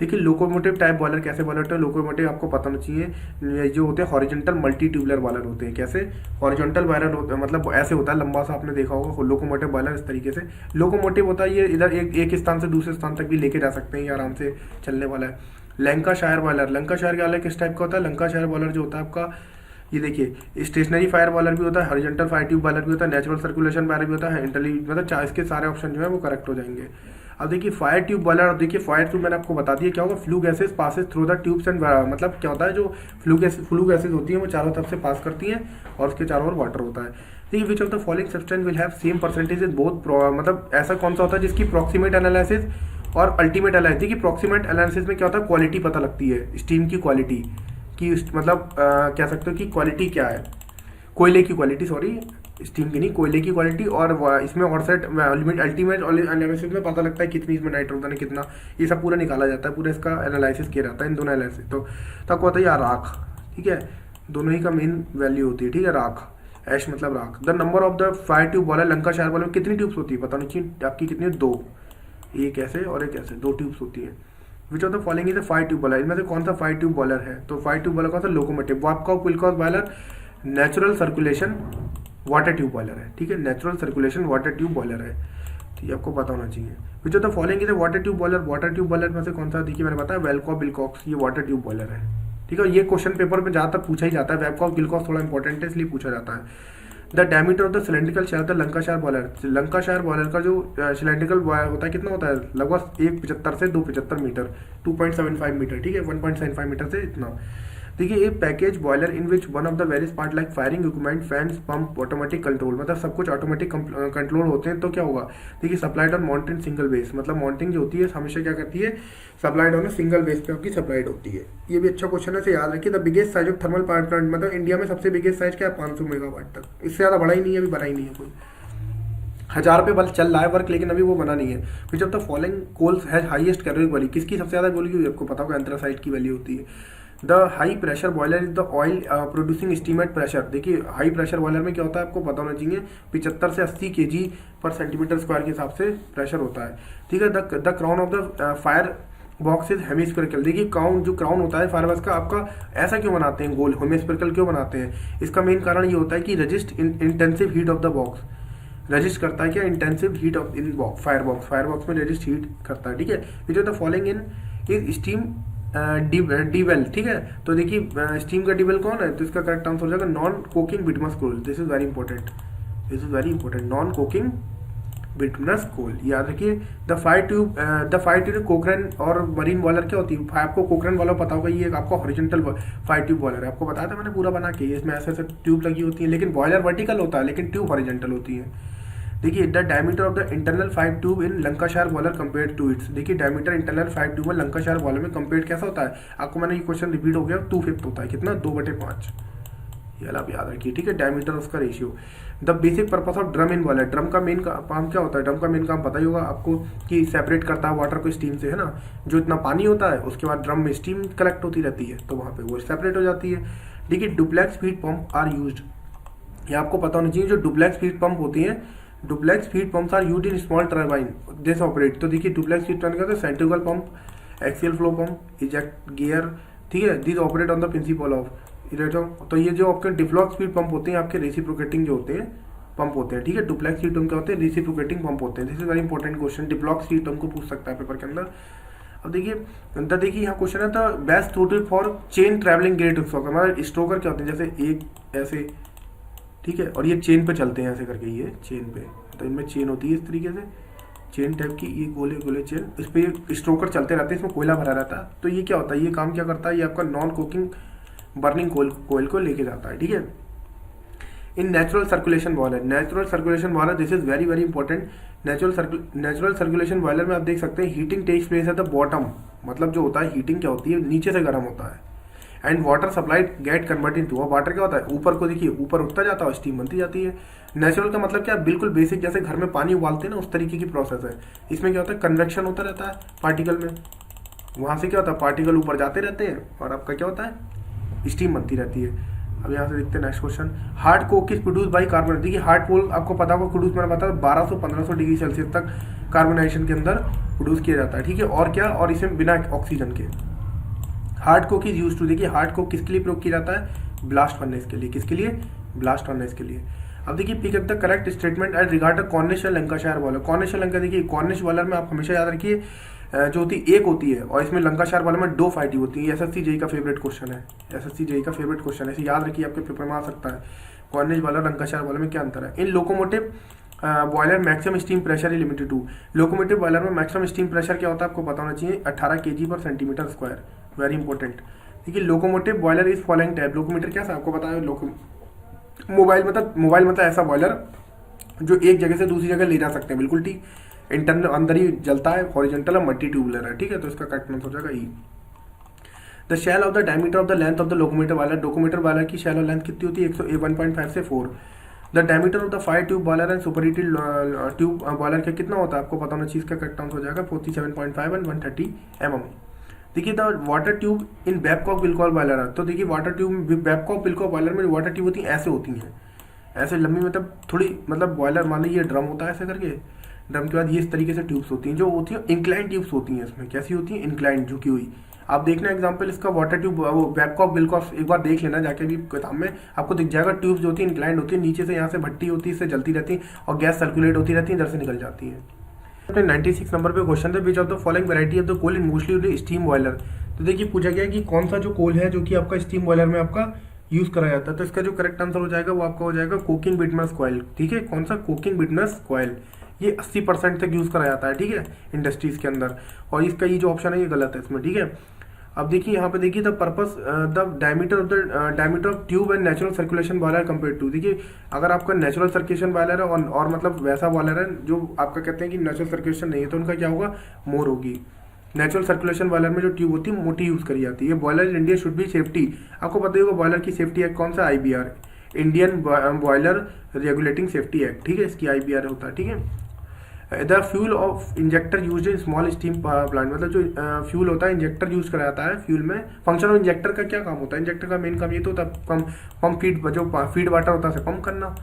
देखिए लोकोमोटिव टाइप बॉयलर कैसे बॉयलर होते हैं, लोकोमोटिव आपको पता होना चाहिए जो होते हैं हॉरिजॉन्टल मल्टी ट्यूबुलर बॉयलर होते हैं। कैसे हॉरिजॉन्टल बॉयलर होता है, मतलब ऐसे होता है लंबा सा, आपने देखा होगा लोकोमोटिव बॉयलर इस तरीके से। लोकोमोटिव होता है ये इधर एक स्थान से दूसरे स्थान तक भी लेके जा सकते हैं, ये आराम से चलने वाला है। लंकाशायर बॉयलर, लंकाशायर का अलग किस टाइप का होता है, लंकाशायर बॉयलर जो होता है आपका, ये देखिए स्टेशनरी फायर बॉयलर भी होता है, हॉरिजॉन्टल फायर ट्यूब बॉयलर भी होता है, नेचुरल सर्कुलेशन बॉयलर भी होता है, इंटरली, मतलब इसके सारे ऑप्शन जो है वो करेक्ट हो जाएंगे। अब देखिए फायर ट्यूब बॉयलर, अब देखिए फायर ट्यूब मैंने आपको बता दिया क्या होगा, flue gases passes through the tubes and, मतलब क्या होता है जो फ्लू गैसेस होती हैं वो चारों तरफ से पास करती हैं और उसके चारों ओर वाटर होता है। देखिए विच of the following substance will have same percentage in both, मतलब ऐसा कौन सा होता है जिसकी प्रॉक्सिमेट एनालिसिस और अल्टीमेट एनालिसिस। देखिए प्रॉक्सिमेट एनालिसिस में क्या होता है, क्वालिटी पता लगती है स्टीम की क्वालिटी की, मतलब कह सकते हो कि क्वालिटी क्या है, कोयले की क्वालिटी, सॉरी स्टीम की नहीं, कोयले की क्वालिटी। और इसमें ऑरसेट अल्टीमेट एनालिसिस में पता लगता है कितनी इसमें नाइट्रोजन है कितना, ये सब पूरा निकाला जाता है, पूरा इसका एनालिसिस किया जाता है इन दोनों एनालिसिस। तो तक होता है यार राख, ठीक है, दोनों ही का मेन वैल्यू होती है, ठीक है, राख, ऐश मतलब राख। The number of the fire tube boiler, Lancashire boiler में कितनी ट्यूब्स होती है पता नहीं चाहिए आपकी, कितनी, 2, एक ऐसे और एक ऐसे, 2 ट्यूब्स होती है। Which of the following is a fire tube boiler, इनमें से कौन सा फायर ट्यूब बॉयलर है, तो फायर ट्यूब बॉयलर कौन सा, locomotive, Babcock Wilcox boiler natural circulation water tube boiler है, ठीक है, natural circulation water tube boiler है, तो ये आपको पता होना चाहिए। Which of the following is a water tube boiler, water tube boiler में से कौन सा, देखिए मैंने बताया वेलकॉक विल्कॉक्स, ये वाटर ट्यूब बॉयलर है, ठीक है। ये क्वेश्चन पेपर में ज़्यादातर पूछा ही जाता है, वेलकॉक विल्कॉक्स थोड़ा इंपॉर्टेंट है इसलिए पूछा जाता है। The diameter of the cylindrical shell the Lancashire boiler, Lancashire boiler का जो सिलेंड्रिकल होता है कितना होता है, लगभग 1.75 से 2.75 मीटर, 2.75 मीटर, ठीक है, 1.75 मीटर से इतना। देखिए ये package boiler in which one of the various part like firing equipment, fans, pump, automatic control, मतलब सब कुछ ऑटोमेटिक कंट्रोल होते हैं। तो क्या होगा, देखिए supplied on mountain single base, मतलब माउंटिंग जो होती है हमेशा क्या करती है, सप्लाइड ऑन सिंगल बेस पे आपकी सप्लाइड होती है। ये भी अच्छा क्वेश्चन है, इसे याद रखिए। The biggest size of thermal power plant, मतलब इंडिया में सबसे बिगेस्ट साइज क्या है, 500 मेगावाट तक, इससे ज़्यादा बड़ा ही नहीं है, अभी बना ही नहीं है कोई। 1000 पे बल चल रहा है वर्क, लेकिन अभी वो बना नहीं है। Which of the following coals has highest calorie value, किसकी सबसे ज़्यादा वैल्यू आपको पता होगा, एंथ्रासाइट की वैल्यू होती है। The high pressure boiler is the oil producing steam at pressure, देखिए हाई प्रेशर बॉयलर में क्या होता है आपको पता होना चाहिए, 75 से 80 kg पर सेंटीमीटर स्क्वायर के हिसाब से प्रेशर होता है, ठीक है। The crown of the fire box is hemispherical, देखिए क्राउन होता है फायरबॉक्स का आपका, ऐसा क्यों बनाते हैं गोल, हेमिस्फेरिकल क्यों बनाते हैं, इसका मेन कारण ये होता है कि resist intensive heat of the box, resist करता है क्या, intensive heat of in fire box में रजिस्ट हीट करता है, ठीक है। Which of the following in steam डीवेल, ठीक है। तो देखिए स्टीम का डीवेल कौन है, तो इसका करेक्ट आंसर हो जाएगा non coking bituminous coal. This is very important, this is very important, non coking bituminous coal, याद रखिए। द फाइव ट्यूब कोकरन और मरीन बॉयलर क्या होती है, आपको कोकरन वाला पता होगा, ये आपको हॉरिजॉन्टल फाइव ट्यूब बॉयलर है, आपको बताया था मैंने पूरा बना के, इसमें ऐसे ऐसे ट्यूब लगी होती है, लेकिन बॉयलर वर्टिकल होता है लेकिन ट्यूब हॉरिजॉन्टल होती है। देखिए the diameter of the internal five tube in Lancashire boiler compare to its, देखिए डायमीटर इंटरनल फाइव ट्यूब में लंकाशायर बॉयलर में कंपेयर कैसा होता है, आपको मैंने ये क्वेश्चन रिपीट हो गया, 2/5 होता है, कितना 2/5, ये आप याद रखिए, ठीक है। डायमीटर उसका ratio. The basic purpose of drum in boiler, drum का मेन काम क्या होता है, ड्रम का मेन काम पता ही होगा आपको कि सेपरेट करता है वाटर को स्टीम से, है ना। जो इतना पानी होता है उसके बाद ड्रम में स्टीम कलेक्ट होती रहती है, तो वहाँ पे वो सेपरेट हो जाती है। देखिए duplex feed pump are used, ये आपको पता होना चाहिए। जो डुप्लेक्स फीड पंप होती हैं, duplex feed pumps are used in small turbine this operate, तो देखिए डुप्लेक्स फीड पंप का centrifugal pump, axial flow pump, eject gear, ठीक है, this operate on the principle of. तो ये जो आपके डिफ्लॉक्स फीड पंप होते हैं आपके रेसिप्रोकेटिंग जो होते हैं पंप होते हैं, ठीक है। डुप्लेक्स फीड पंप क्या होते हैं, रेसिप्रोकेटिंग पंप होते हैं। This is very important question, डिफ्लॉक्स फीड पंप को पूछ सकता है पेपर के अंदर। अब देखिए यहाँ क्वेश्चन है, the best suited for chain travelling grate stoker, हमारे स्ट्रोकर क्या होते हैं, जैसे एक ऐसे, ठीक है, और ये चेन पे चलते हैं ऐसे करके, ये चेन पे, तो इनमें चेन होती है इस तरीके से, चेन टाइप की, ये गोले गोले चेन, इस पे स्ट्रोकर चलते रहते हैं, इसमें कोयला भरा रहता है। तो ये क्या होता है, ये काम क्या करता है, ये आपका नॉन कुकिंग बर्निंग कोयल को लेके जाता है, ठीक है। In natural circulation boiler, natural circulation boiler, this is very very important. Natural circulation boiler में आप देख सकते हैं heating takes place at the bottom, मतलब जो होता है हीटिंग क्या होती है, नीचे से गर्म होता है। And water supplied get converted to, water क्या होता है, ऊपर को देखिए ऊपर उठता जाता है और स्टीम बनती जाती है। नेचुरल का मतलब क्या है, बिल्कुल बेसिक, जैसे घर में पानी उबालते हैं ना, उस तरीके की प्रोसेस है। इसमें क्या होता है, कन्वेक्शन होता रहता है पार्टिकल में, वहां से क्या होता है, पार्टिकल ऊपर जाते रहते हैं और आपका क्या होता है, स्टीम बनती रहती है। अब यहाँ से देखते हैं next question, hard coke is produce by carbon, देखिए हार्ड कोक आपको पता होगा प्रोड्यूस, मैंने बताया 1200-1500 डिग्री सेल्सियस तक कार्बोनाइजेशन के अंदर प्रोड्यूस किया जाता है, ठीक है। और क्या, और इसमें बिना ऑक्सीजन के। Hard coke is use to, देखिए हार्ड कोक किसके लिए प्रयोग किया जाता है, ब्लास्ट फर्नेस के लिए, किसके लिए, ब्लास्ट फर्नेस के लिए। अब देखिए pick up the correct statement at regard Cornish और लंकाशायर बॉयलर। कॉर्निश और लंका, देखिए कॉर्निश बॉयलर में आप हमेशा याद रखिए जो होती एक होती है, और इसमें लंकाशायर बॉयलर में 2 फाइटिंग होती है। एसएससी जेई का फेवरेट क्वेश्चन है, एसएससी जेई का फेवरेट क्वेश्चन है, इसे याद रखिए, आपके पेपर में आ सकता है। कॉर्निश बॉयलर लंकाशायर बॉयलर में क्या अंतर है। In locomotive boiler maximum steam pressure is limited to, locomotive boiler में मैक्सिमम स्टीम प्रेशर क्या होता है आपको पता होना चाहिए, 18 kg/cm², वेरी इंपॉर्टेंट। देखिए locomotive boiler is following type, locomotive क्या है आपको पता है, मोबाइल मतलब ऐसा बॉयलर जो एक जगह से दूसरी जगह ले जा सकते हैं, बिल्कुल ठीक, इंटरनल अंदर ही जलता है, हॉरिजॉन्टल और मल्टी ट्यूबुलर है, ठीक है। तो इसका करेक्ट आंसर हो जाएगा E. The shell of the diameter of the length of the locomotive boiler, locomotive boiler की शैल और लेंथ कितनी होती है, 1.5 से 4। The diameter of the 5 tube boiler and super heated tube boiler का कितना होता है आपको पता होना चाहिए, इसका करेक्ट आंसर हो जाएगा 47.5 एंड 130 mm। देखिए the water tube in Babcock Wilcox boiler है, तो देखिए water tube Babcock Wilcox boiler में वाटर ट्यूब होती है ऐसे होती हैं, ऐसे लंबी, मतलब थोड़ी, मतलब बॉयलर मान लीजिए ड्रम होता है ऐसे करके, ड्रम के बाद ये इस तरीके से ट्यूब्स होती हैं, जो होती है इंक्लाइन ट्यूब्स होती हैं, इसमें कैसी होती हैं, इंक्लाइन, झुकी हुई। आप देखना एग्जांपल इसका वाटर ट्यूब, वो बैबकॉक बिल्कॉक एक बार देख लेना जाके भी किताब में, आपको दिख जाएगा ट्यूब्स जो होती है इंक्लाइन होती है, नीचे से यहाँ से भट्टी होती है, इससे जलती रहती है और गैस सर्कुलेट होती रहती है, इधर से निकल जाती है। 96 नंबर पे क्वेश्चन था, which of the following variety of the coal in mostly steam boiler. तो देखिए पूछा गया कि कौन सा जो कोल है जो कि आपका स्टीम बॉयलर में आपका यूज करा जाता है, तो इसका जो करेक्ट आंसर हो जाएगा वो आपका हो जाएगा कोकिंग बिटमस कॉइल, ठीक है। कौन सा, कोकिंग बिटमस कॉइल, ये 80% तक यूज करा जाता है, ठीक है, इंडस्ट्रीज के अंदर, और इसका ये जो ऑप्शन है ये गलत है इसमें, ठीक है। अब देखिए यहाँ पे देखिए the purpose the diameter of tube and natural circulation boiler compare to, देखिए अगर आपका नेचुरल सर्कुलेशन बॉयलर है और मतलब वैसा बॉयलर है जो आपका कहते हैं कि नेचुरल सर्कुलेशन नहीं है, तो उनका क्या होगा, मोर होगी। नेचुरल सर्कुलेशन बॉयलर में जो ट्यूब होती है मोटी यूज करी जाती है। Boiler in India should be safety, आपको पता ही होगा बॉयलर की सेफ्टी एक्ट कौन सा, IBR, Indian boiler regulating safety act, ठीक है, इसकी IBR होता है, ठीक है। The fuel of injector use in small stem plant, मतलब जो फ्यूल होता है इंजेक्टर यूज करा जाता है फ्यूल में। फंक्शन ऑफ इंजेक्टर का क्या काम होता है, इंजेक्टर का मेन काम ये तो होता है पंप फीड, जो फीड वाटर होता है पंप करना,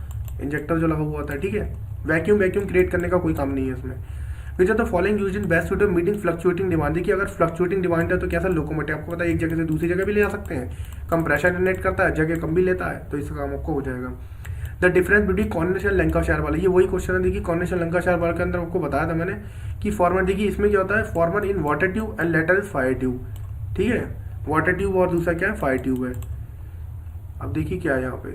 इंजेक्टर जो लगा हुआ होता है, ठीक है। वैक्यूम क्रिएट करने का कोई काम नहीं है इसमें। Which are the following use in best suited meeting fluctuating demand, देखिए अगर फ्लक्चुएटिंग डिमांड है तो कैसा, लोकोमोटिव, आपको पता है एक जगह से दूसरी जगह भी ले जा सकते हैं, कम प्रेशर जनरेट करता है, जगह कम भी लेता है, तो इसका काम आपको हो जाएगा। The difference between Cornish and Lancashire वाला, ये वही क्वेश्चन है, देखिए कॉर्निश एंड लंकाशायर वाला के अंदर आपको बताया था मैंने कि फॉर्मेट, देखिए इसमें क्या होता है, farmer in water tube and later is fire tube, ठीक है, वाटर ट्यूब और दूसरा क्या है, फायर ट्यूब है। अब देखिए क्या है यहाँ पे,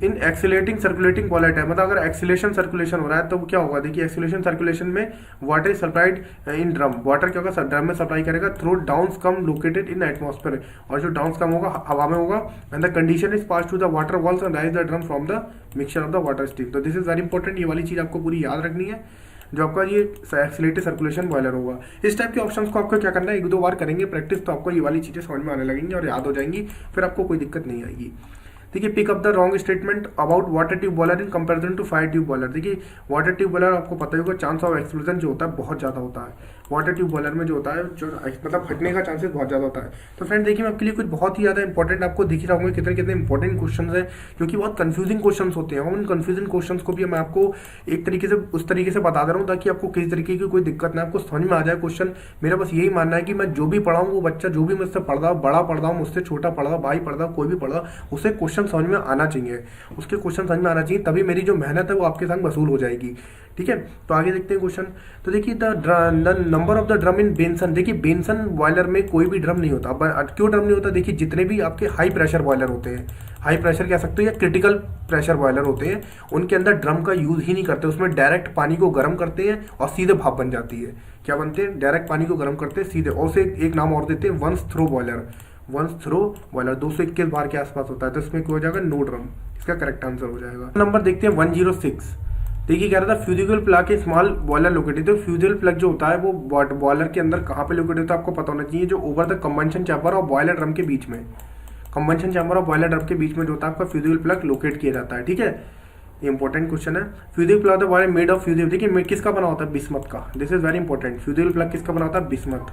इन एक्सीलेटिंग सर्कुलेटिंग वॉलेट है, मतलब अगर एक्सीलेशन सर्कुलेशन हो रहा है तो क्या होगा, देखिए एक्सीलेशन सर्कुलेशन में water is supplied in drum, water क्या होगा ड्रम में सप्लाई करेगा through downs come located in atmosphere, और जो डाउन्स कम होगा हवा में होगा, and the condition is pass to the water walls and rise the drum from the mixture of the water steam. तो दिस इज वेरी इंपॉर्टेंट, ये वाली चीज आपको पूरी याद रखनी है, जो आपका ये एक्सीलेटेड सर्कुलेशन बॉयलर होगा। इस टाइप के ऑप्शंस को आपको क्या करना है, एक दो बार करेंगे प्रैक्टिस तो आपको ये वाली चीजें समझ में आने लगेंगी और याद हो जाएंगी, फिर आपको कोई दिक्कत नहीं आएगी। देखिए, pick up the wrong statement about water tube boiler in comparison to fire tube boiler. देखिए, वाटर ट्यूब बॉयलर आपको पता ही होगा चांस ऑफ एक्सप्लोजन जो होता है बहुत ज़्यादा होता है, वाटर ट्यूब बॉयलर में जो होता है जो मतलब फटने का चांसेस बहुत ज़्यादा होता है। तो फ्रेंड देखिए, मैं आपके लिए कुछ बहुत ही ज़्यादा इंपॉर्टेंट आपको दिख रहा हूँ कितने कितने इंपॉर्टेंट क्वेश्चन है, क्योंकि बहुत कंफ्यूजिंग क्वेश्चन होते हैं। उन कंफ्यूजिंग क्वेश्चन को भी मैं आपको एक तरीके से उस तरीके से बता दे रहा हूँ ताकि आपको किसी तरीके की कोई दिक्कत ना, आपको समझ में आ जाए क्वेश्चन। मेरा बस यही मानना है कि मैं जो भी पढ़ाऊँ, वो बच्चा जो भी मुझसे पढ़ रहा, बड़ा पढ़ रहा, मुझसे छोटा पढ़ रहा, भाई पढ़ रहा, कोई भी पढ़ रहा, उसे क्वेश्चन समझ में आना चाहिए, उसके क्वेश्चन समझ में आना चाहिए, तभी मेरी जो मेहनत है वो आपके संग वसूल हो जाएगी। ठीक है, तो आगे देखते हैं क्वेश्चन। तो देखिए, the number of the drum in Benson. देखिए, बेंसन बॉयलर में कोई भी ड्रम नहीं होता। क्यों ड्रम नहीं होता, देखिए जितने भी आपके हाई प्रेशर बॉयलर होते हैं, हाई प्रेशर कह सकते हो या क्रिटिकल प्रेशर बॉयलर होते हैं, उनके अंदर ड्रम का यूज ही नहीं करते। उसमें डायरेक्ट पानी को गर्म करते हैं और सीधे भाप बन जाती है। क्या बनते हैं, डायरेक्ट पानी को गर्म करते हैं सीधे, और उसे एक नाम और देते हैं once through boiler. Once through boiler 221 bar के आसपास होता है, तो इसमें क्या हो जाएगा, नो ड्रम, इसका करेक्ट आंसर हो जाएगा। नंबर देखते हैं 106। देखिए, कह रहा था फ्यूजिबल प्लग के स्मॉल बॉयलर लोकेटेड। तो फ्यूजिबल प्लग जो होता है वो बॉयलर के अंदर कहाँ पे लोकेटेड होता है आपको पता होना चाहिए, जो ओवर द कंबंशन चैम्बर और बॉयलर ड्रम के बीच में, कंबंशन चैम्बर और बॉयलर ड्रम के बीच में जो होता है आपका फ्यूजिबल प्लग लोकेट किया जाता है। ठीक है, इंपॉर्टेंट क्वेश्चन है। Fusible plug boiler made of fusible, देखिए किसका बना होता है, बिस्मथ का। This is very important, fusible plug किसका बना होता है, बिस्मथ।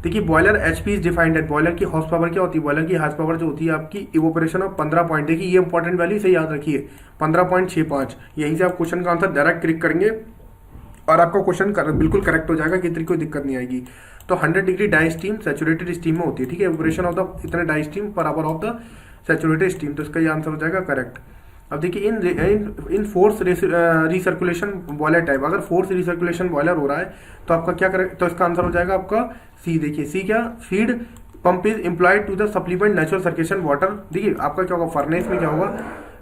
देखिए, boiler HP is defined at, boiler की हॉर्स पावर क्या होती है, बॉयलर की हॉर्स पावर जो होती है आपकी इवोपरेशन ऑफ 15 पॉइंट। देखिए, ये इंपॉर्टेंट वैल्यू से याद रखिए, 15.65। यहीं से आप क्वेश्चन का आंसर डायरेक्ट क्लिक करेंगे और आपका क्वेश्चन बिल्कुल करेक्ट हो जाएगा, कितनी कोई दिक्कत नहीं आएगी। तो 100 degree dry steam saturated steam में होती है। ठीक है, इवोपरेशन ऑफ द इतने dry steam per hour of the saturated steam, तो इसका ये आंसर हो जाएगा करेक्ट। अब देखिए, in force recirculation boiler type, अगर फोर्स रिसर्कुलेशन बॉयलर हो रहा है तो आपका क्या करेक्ट, तो इसका आंसर हो जाएगा आपका सी। देखिए सी क्या, feed pump is employed to the supplement natural circulation water. देखिए, आपका क्या होगा, फर्नेस में क्या होगा,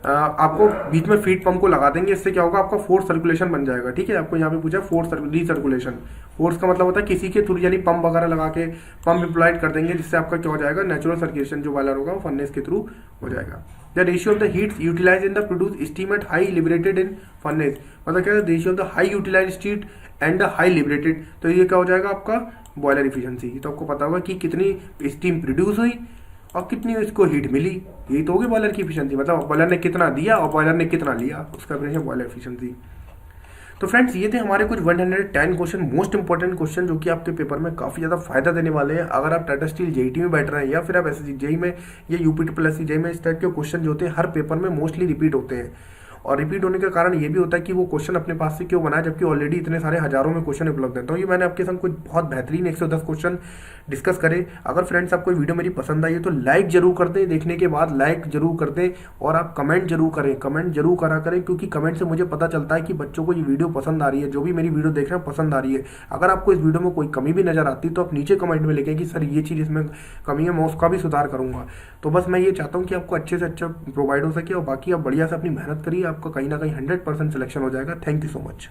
आपको बीच में फीड पंप को लगा देंगे, इससे क्या होगा, आपका फोर्स सर्कुलेशन बन जाएगा। ठीक है, आपको यहाँ पे पूछा फोर्स रिसर्कुलेशन, फोर्स का मतलब होता है किसी के थ्रू, यानी पंप वगैरह लगा के पंप इम्प्लॉयड कर देंगे, जिससे आपका क्या हो जाएगा, नेचुरल सर्कुलेशन जो बॉयलर होगा वो फर्नेस के थ्रू हो जाएगा। The ratio of the heat utilize in the produce steam at high liberated in furnace, मतलब क्या है, ratio of the high utilize heat and the high liberated, तो ये क्या हो जाएगा आपका बॉयलर इफिशिएंसी। तो आपको पता होगा कि कितनी स्टीम प्रोड्यूस हुई और कितनी इसको हीट मिली, यही तो होगी बॉयलर की इफिशिएंसी, मतलब बॉयलर ने कितना दिया और बॉयलर ने कितना लिया, उसका बॉयलर इफिशिएंसी। तो फ्रेंड्स, ये थे हमारे कुछ 110 क्वेश्चन, मोस्ट इंपॉर्टेंट क्वेश्चन, जो कि आपके पेपर में काफ़ी ज़्यादा फायदा देने वाले हैं। अगर आप टाटा स्टील जेईटी में बैठ रहे हैं या फिर आप एसएससी जेई में या यूपी जेई में, इस टाइप के क्वेश्चन जो होते हैं हर पेपर में मोस्टली रिपीट होते हैं। और रिपीट होने का कारण ये भी होता है कि वो क्वेश्चन अपने पास से क्यों बनाए, जबकि ऑलरेडी इतने सारे हजारों में क्वेश्चन उपलब्ध हैं। तो ये मैंने आपके संग कुछ बहुत बेहतरीन 110 क्वेश्चन डिस्कस करे। अगर फ्रेंड्स आपको वीडियो मेरी पसंद आई है तो लाइक जरूर कर दें, देखने के बाद लाइक जरूर कर दें, और आप कमेंट जरूर करें, कमेंट जरूर करा करें, क्योंकि कमेंट से मुझे पता चलता है कि बच्चों को ये वीडियो पसंद आ रही है, जो भी मेरी वीडियो देख रहे हैं पसंद आ रही है। अगर आपको इस वीडियो में कोई कमी भी नजर आती है तो आप नीचे कमेंट में लिखें कि सर ये चीज़ इसमें कमी है, मैं उसका भी सुधार करूंगा। तो बस मैं ये चाहता हूँ कि आपको अच्छे से अच्छा प्रोवाइड हो सके, और बाकी आप बढ़िया से अपनी मेहनत करिए, आपका कहीं ना कहीं 100% सिलेक्शन हो जाएगा। Thank you so much.